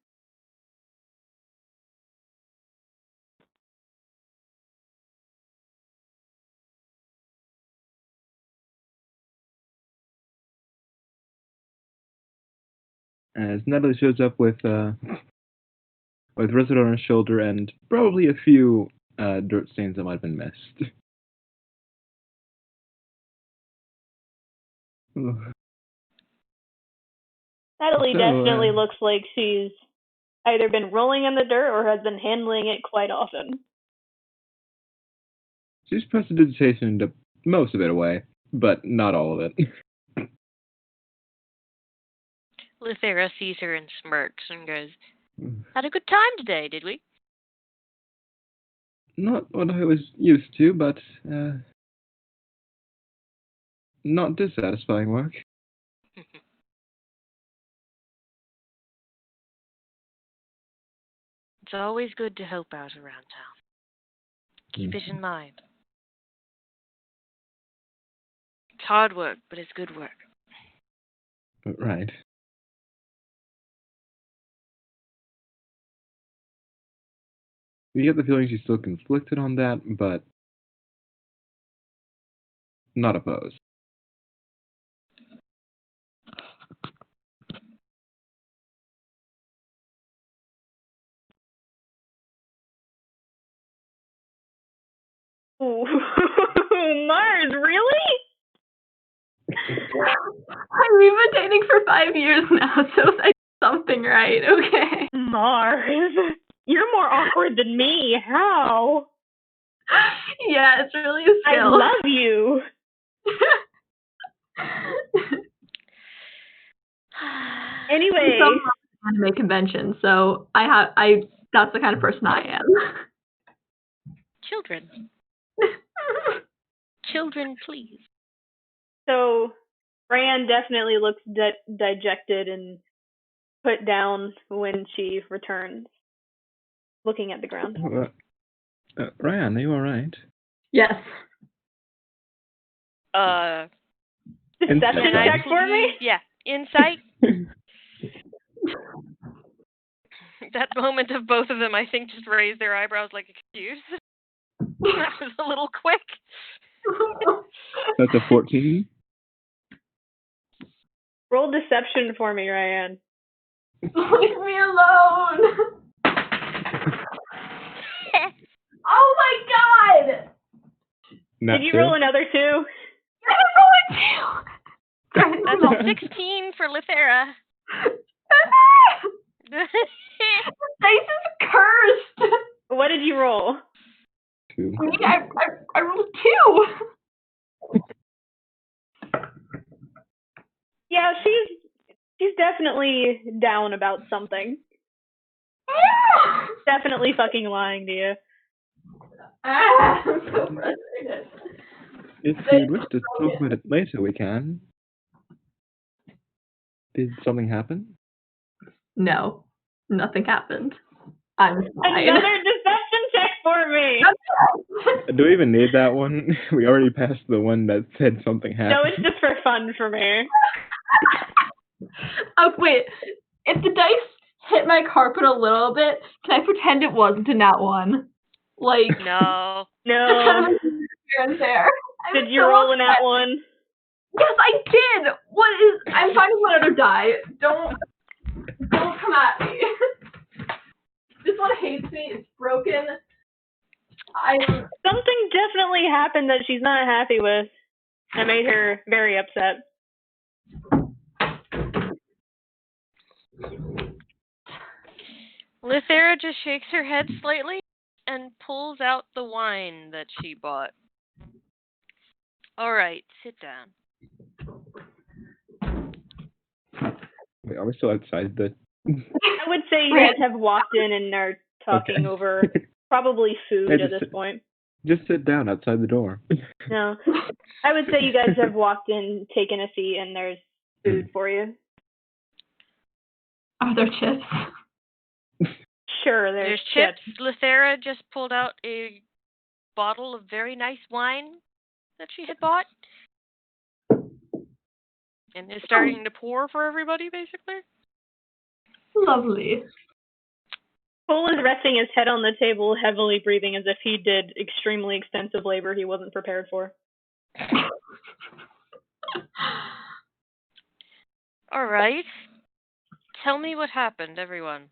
S2: As Natalie shows up with Resident on her shoulder and probably a few dirt stains that might have been missed.
S1: Natalie definitely looks like she's either been rolling in the dirt or has been handling it quite often.
S2: She's prestidigitation to most of it away, but not all of it.
S5: Lithera sees her and smirks and goes, "Had a good time today, did we?"
S2: Not what I was used to, but not dissatisfying work.
S5: It's always good to help out around town. Keep it in mind. It's hard work, but it's good work.
S2: Right. You get the feeling she's still conflicted on that, but not opposed.
S1: Ooh. Mars, really?
S3: We've been dating for 5 years now, so I did something right, okay?
S1: Mars, you're more awkward than me. How?
S3: Yeah, it's really a skill.
S1: I love you. Anyway,
S3: anime convention, so that's the kind of person I am.
S5: Children. Children, please.
S1: So, Fran definitely looks dejected and put down when she returns, looking at the ground.
S2: Ryan, are you alright?
S3: Yes.
S2: Insight,
S1: Deception
S2: right?
S1: check for me?
S5: Yeah, insight. That moment of both of them, I think, just raised their eyebrows like, excuse? That was a little quick.
S2: That's a 14.
S1: Roll deception for me, Ryan.
S3: Leave me alone. Oh my god!
S2: Not
S1: Did you
S2: two.
S1: roll another 2?
S5: That's a 16 for Lithera.
S3: Dice is cursed.
S1: What did you roll?
S2: 2.
S3: I mean, I rolled 2.
S1: Yeah, she's definitely down about something. Definitely fucking lying to you.
S3: I'm so frustrated.
S2: If you'd wish to talk about it later, we can. Did something happen?
S3: No, nothing happened. I'm fine.
S1: Another deception check for me.
S2: Do we even need that one? We already passed the one that said something happened.
S1: No, it's just for fun for me.
S3: Oh, wait. If the dice hit my carpet a little bit, can I pretend it wasn't in that one? Like,
S5: No.
S3: just kind
S1: No.
S3: of here and there. I
S1: Did
S3: was
S1: you
S3: so
S1: roll in that
S3: upset.
S1: one?
S3: Yes, I did. What is? I'm finding one other die. Don't come at me. This one hates me. It's broken.
S1: Something definitely happened that she's not happy with. That made her very upset.
S5: Lithera just shakes her head slightly and pulls out the wine that she bought. All right, sit down.
S2: Wait, are we still outside the...
S1: I would say you guys have walked in and are talking over probably food
S2: Hey,
S1: at this point.
S2: Just sit down outside the door.
S1: No. I would say you guys have walked in, taken a seat, and there's food for you.
S3: Are there chips?
S1: Sure,
S5: There's chips. Lithera just pulled out a bottle of very nice wine that she had bought and is starting to pour for everybody, basically.
S3: Lovely.
S1: Cole is resting his head on the table, heavily breathing as if he did extremely extensive labor he wasn't prepared for.
S5: All right. Tell me what happened, everyone.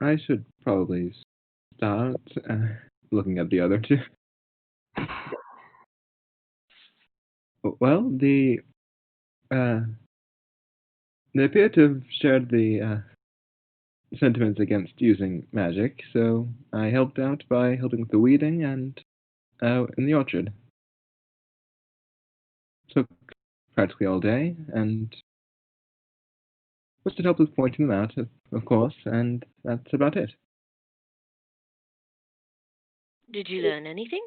S2: I should probably start looking at the other two. Well, they appear to have shared the sentiments against using magic, so I helped out by helping with the weeding and in the orchard. Took practically all day, and was to help with pointing them out, of course, and that's about it.
S5: Did you learn anything?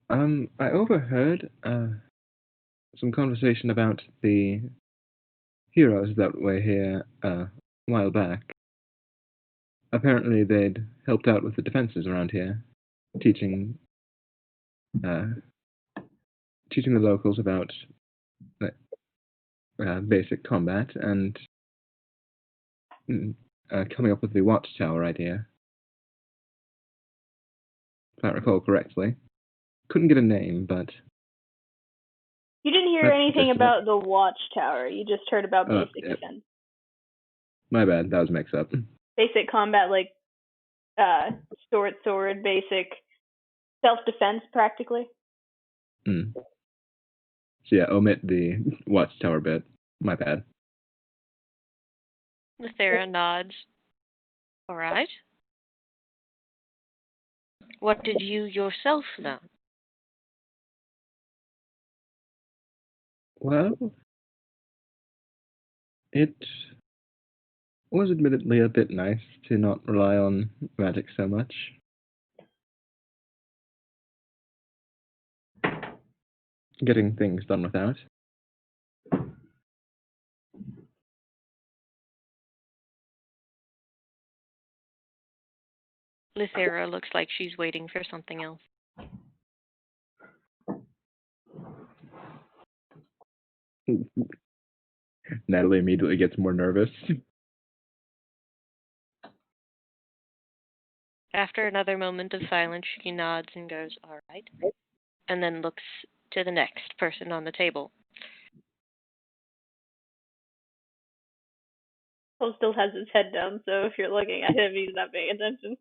S2: I overheard some conversation about the heroes that were here a while back. Apparently they'd helped out with the defenses around here, teaching the locals about basic combat and coming up with the watchtower idea. If I recall correctly. Couldn't get a name, but...
S1: You didn't hear anything about the watchtower. You just heard about basic defense.
S2: My bad, that was mix-up.
S1: Basic combat, like sword, basic self-defense, practically.
S2: So yeah, omit the watchtower bit. My bad.
S5: Lithera nods. All right. What did you yourself learn?
S2: Well, it was admittedly a bit nice to not rely on magic so much. Getting things done without.
S5: Lithera looks like she's waiting for something else.
S2: Natalie immediately gets more nervous.
S5: After another moment of silence, she nods and goes, "All right," and then looks to the next person on the table.
S1: Cole still has his head down, so if you're looking at him, he's not paying attention.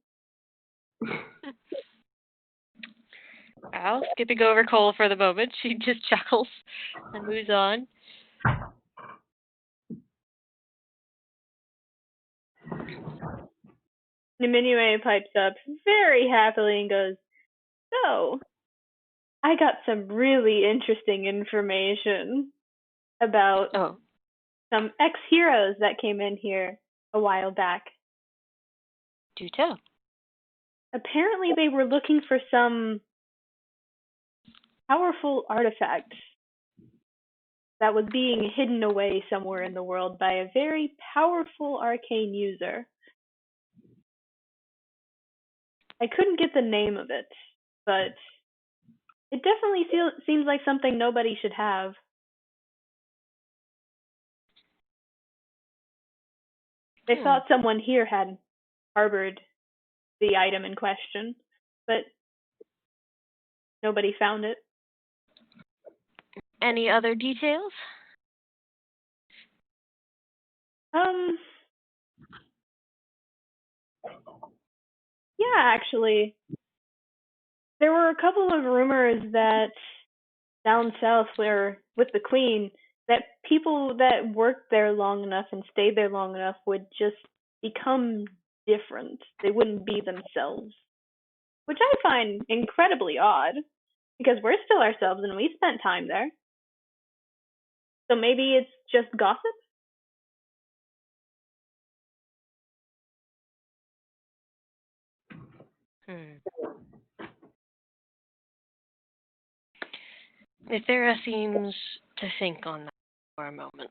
S5: I'll skipping over Cole for the moment. She just chuckles and moves on.
S1: Nimue pipes up very happily and goes, "So, I got some really interesting information about
S5: Oh,
S1: some ex-heroes that came in here a while back.
S5: do tell.
S1: Apparently they were looking for some powerful artifact that was being hidden away somewhere in the world by a very powerful arcane user. I couldn't get the name of it, but it definitely seems like something nobody should have. They thought someone here had harbored the item in question, but nobody found it.
S5: Any other details?
S1: Yeah, actually. There were a couple of rumors that down south where with the Queen, that people that worked there long enough and stayed there long enough would just become different. They wouldn't be themselves. Which I find incredibly odd, because we're still ourselves and we spent time there. So maybe it's just gossip?
S5: Ithera seems to think on that for a moment.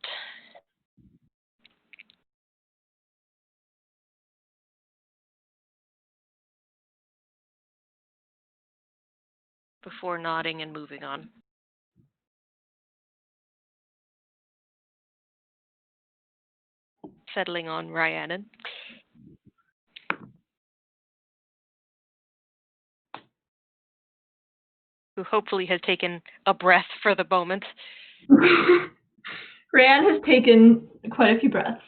S5: Before nodding and moving on. Settling on Rhiannon. Who hopefully has taken a breath for the moment.
S3: Rhiannon has taken quite a few breaths.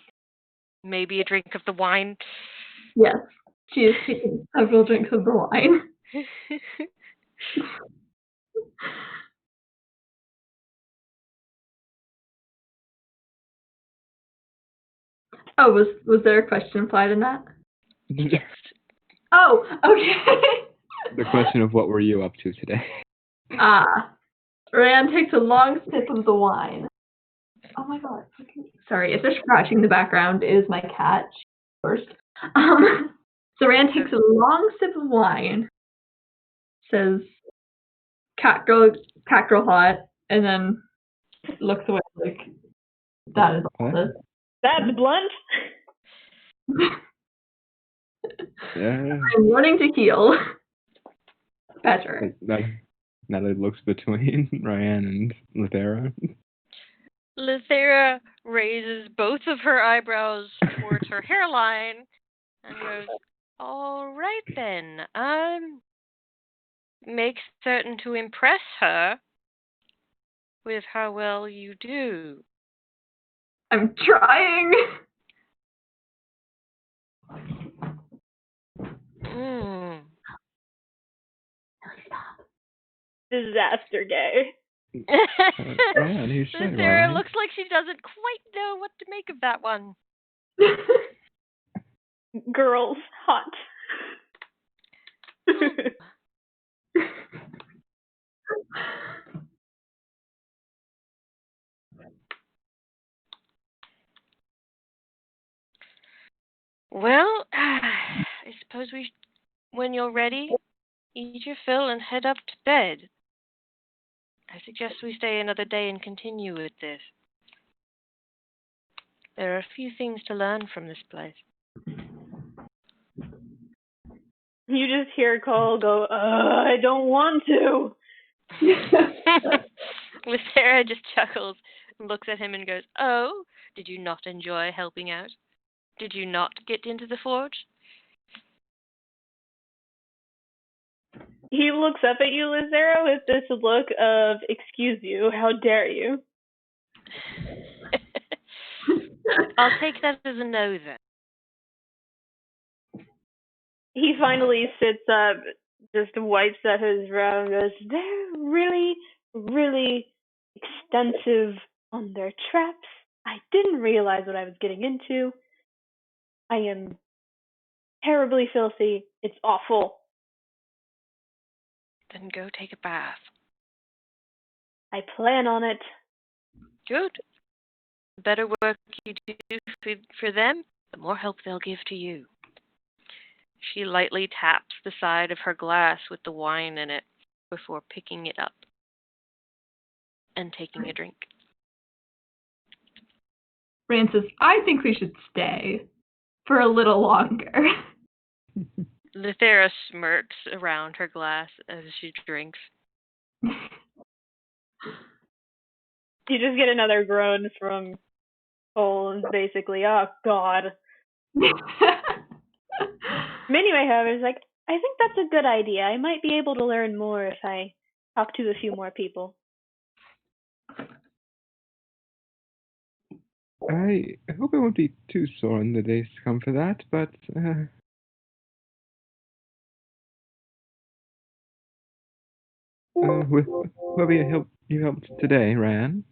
S5: Maybe a drink of the wine.
S3: Yes, she has taken several drinks of the wine. Oh, was there a question implied in that?
S5: Yes.
S3: Oh, okay.
S2: The question of what were you up to today?
S3: Rand takes a long sip of the wine. Oh my god. Sorry, if there's scratching in the background, it is my cat. First. So Rand takes a long sip of wine, says, cat girl hot, and then looks away like, that is all this.
S1: That's blunt.
S2: Yeah.
S3: I'm wanting to heal. Better.
S2: Natalie looks between Ryan and Lithera.
S5: Lithera raises both of her eyebrows towards her hairline and goes, "All right then. Make certain to impress her with how well you do."
S3: I'm trying.
S1: Disaster gay.
S2: Ryan, you say,
S5: Sarah
S2: Ryan.
S5: looks like she doesn't quite know what to make of that one.
S1: Girls, hot.
S5: Well, I suppose when you're ready, eat your fill and head up to bed. I suggest we stay another day and continue with this. There are a few things to learn from this place.
S1: You just hear Cole go, I don't want to.
S5: Lithera just chuckles. looks at him and goes, "Oh, did you not enjoy helping out? Did you not get into the forge?"
S1: He looks up at you, Lazaro, with this look of, "Excuse you, how dare you?"
S5: I'll take that as a no then.
S1: He finally sits up, just wipes at his brow and goes, "They're really, really extensive on their traps. I didn't realize what I was getting into. I am terribly filthy. It's awful.
S5: Then go take a bath.
S1: I plan on it."
S5: Good. The better work you do for them, the more help they'll give to you. She lightly taps the side of her glass with the wine in it before picking it up and taking a drink.
S3: Rand says, I think we should stay for a little longer.
S5: Lithera smirks around her glass as she drinks.
S1: You just get another groan from Cole, basically, "Oh, God." Anyway, however, is like, "I think that's a good idea. I might be able to learn more if I talk to a few more people."
S2: I hope I won't be too sore in the days to come for that, but with whoever you helped today, Ran,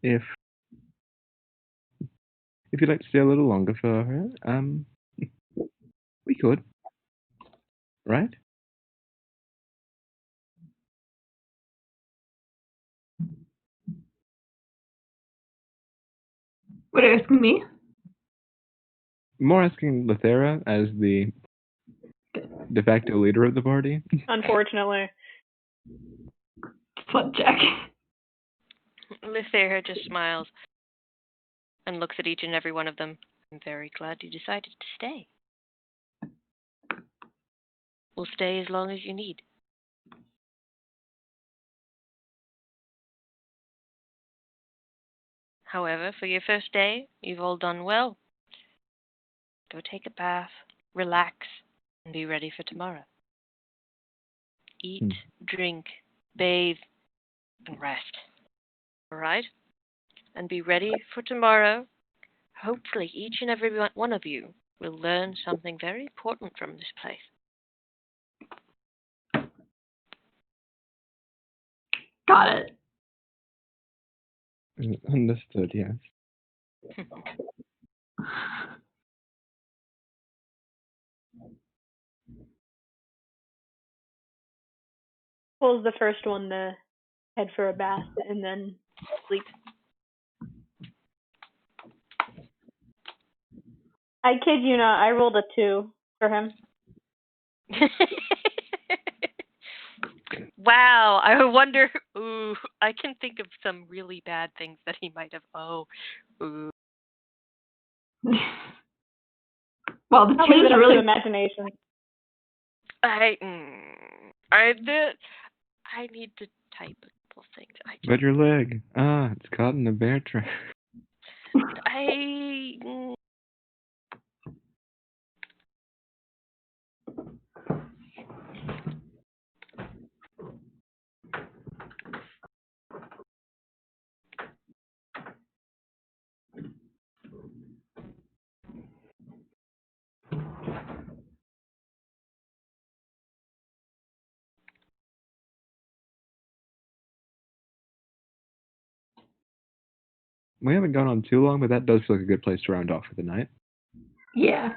S2: if you'd like to stay a little longer for her, we could, right?
S3: What are you asking me?
S2: More asking Lithera as the de facto leader of the party.
S1: Unfortunately.
S3: Fun check.
S5: Lithera just smiles and looks at each and every one of them. "I'm very glad you decided to stay. We'll stay as long as you need." However, for your first day, you've all done well. Go take a bath, relax, and be ready for tomorrow. Eat, drink, bathe, and rest. All right? And be ready for tomorrow. Hopefully, each and every one of you will learn something very important from this place.
S3: Got it.
S2: Understood, yes.
S1: Cole's the first one to head for a bath and then sleep. I kid you not, I rolled a 2 for him.
S5: Wow, I wonder. Ooh, I can think of some really bad things that he might have. Oh, ooh.
S3: Well, the
S1: I'll leave
S3: two's
S1: it up
S3: really
S1: to imagination.
S5: I need to type a couple things.
S2: But your leg. It's caught in the bear trap. We haven't gone on too long, but that does feel like a good place to round off for the night.
S3: Yeah.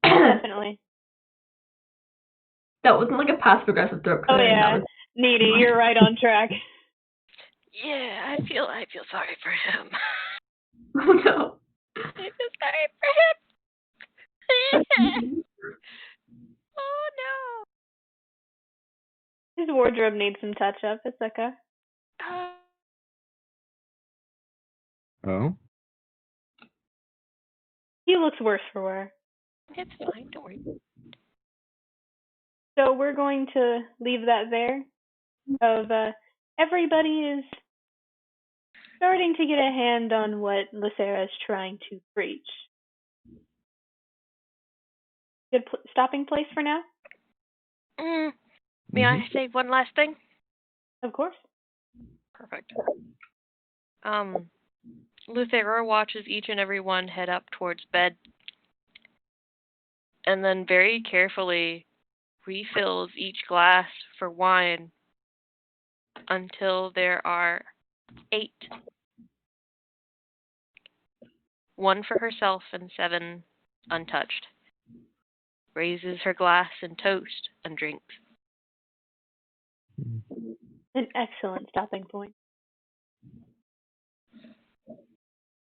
S1: Definitely.
S3: That wasn't like a passive aggressive throat
S1: Oh
S3: clearing.
S1: yeah, Needy, you're right on track.
S5: Yeah, I feel sorry for him.
S3: Oh no.
S5: I feel sorry for him. Oh no.
S1: His wardrobe needs some touch up. It's okay.
S2: Oh?
S1: He looks worse for wear.
S5: It's fine, don't worry.
S1: So we're going to leave that there. Everybody is starting to get a hand on what Lucera is trying to preach. Good stopping place for now?
S5: May I say one last thing?
S1: Of course.
S5: Perfect. Luthera watches each and every one head up towards bed, and then very carefully refills each glass for wine until there are 8. 1 for herself and 7 untouched. Raises her glass in toast and drinks.
S1: An excellent stopping point.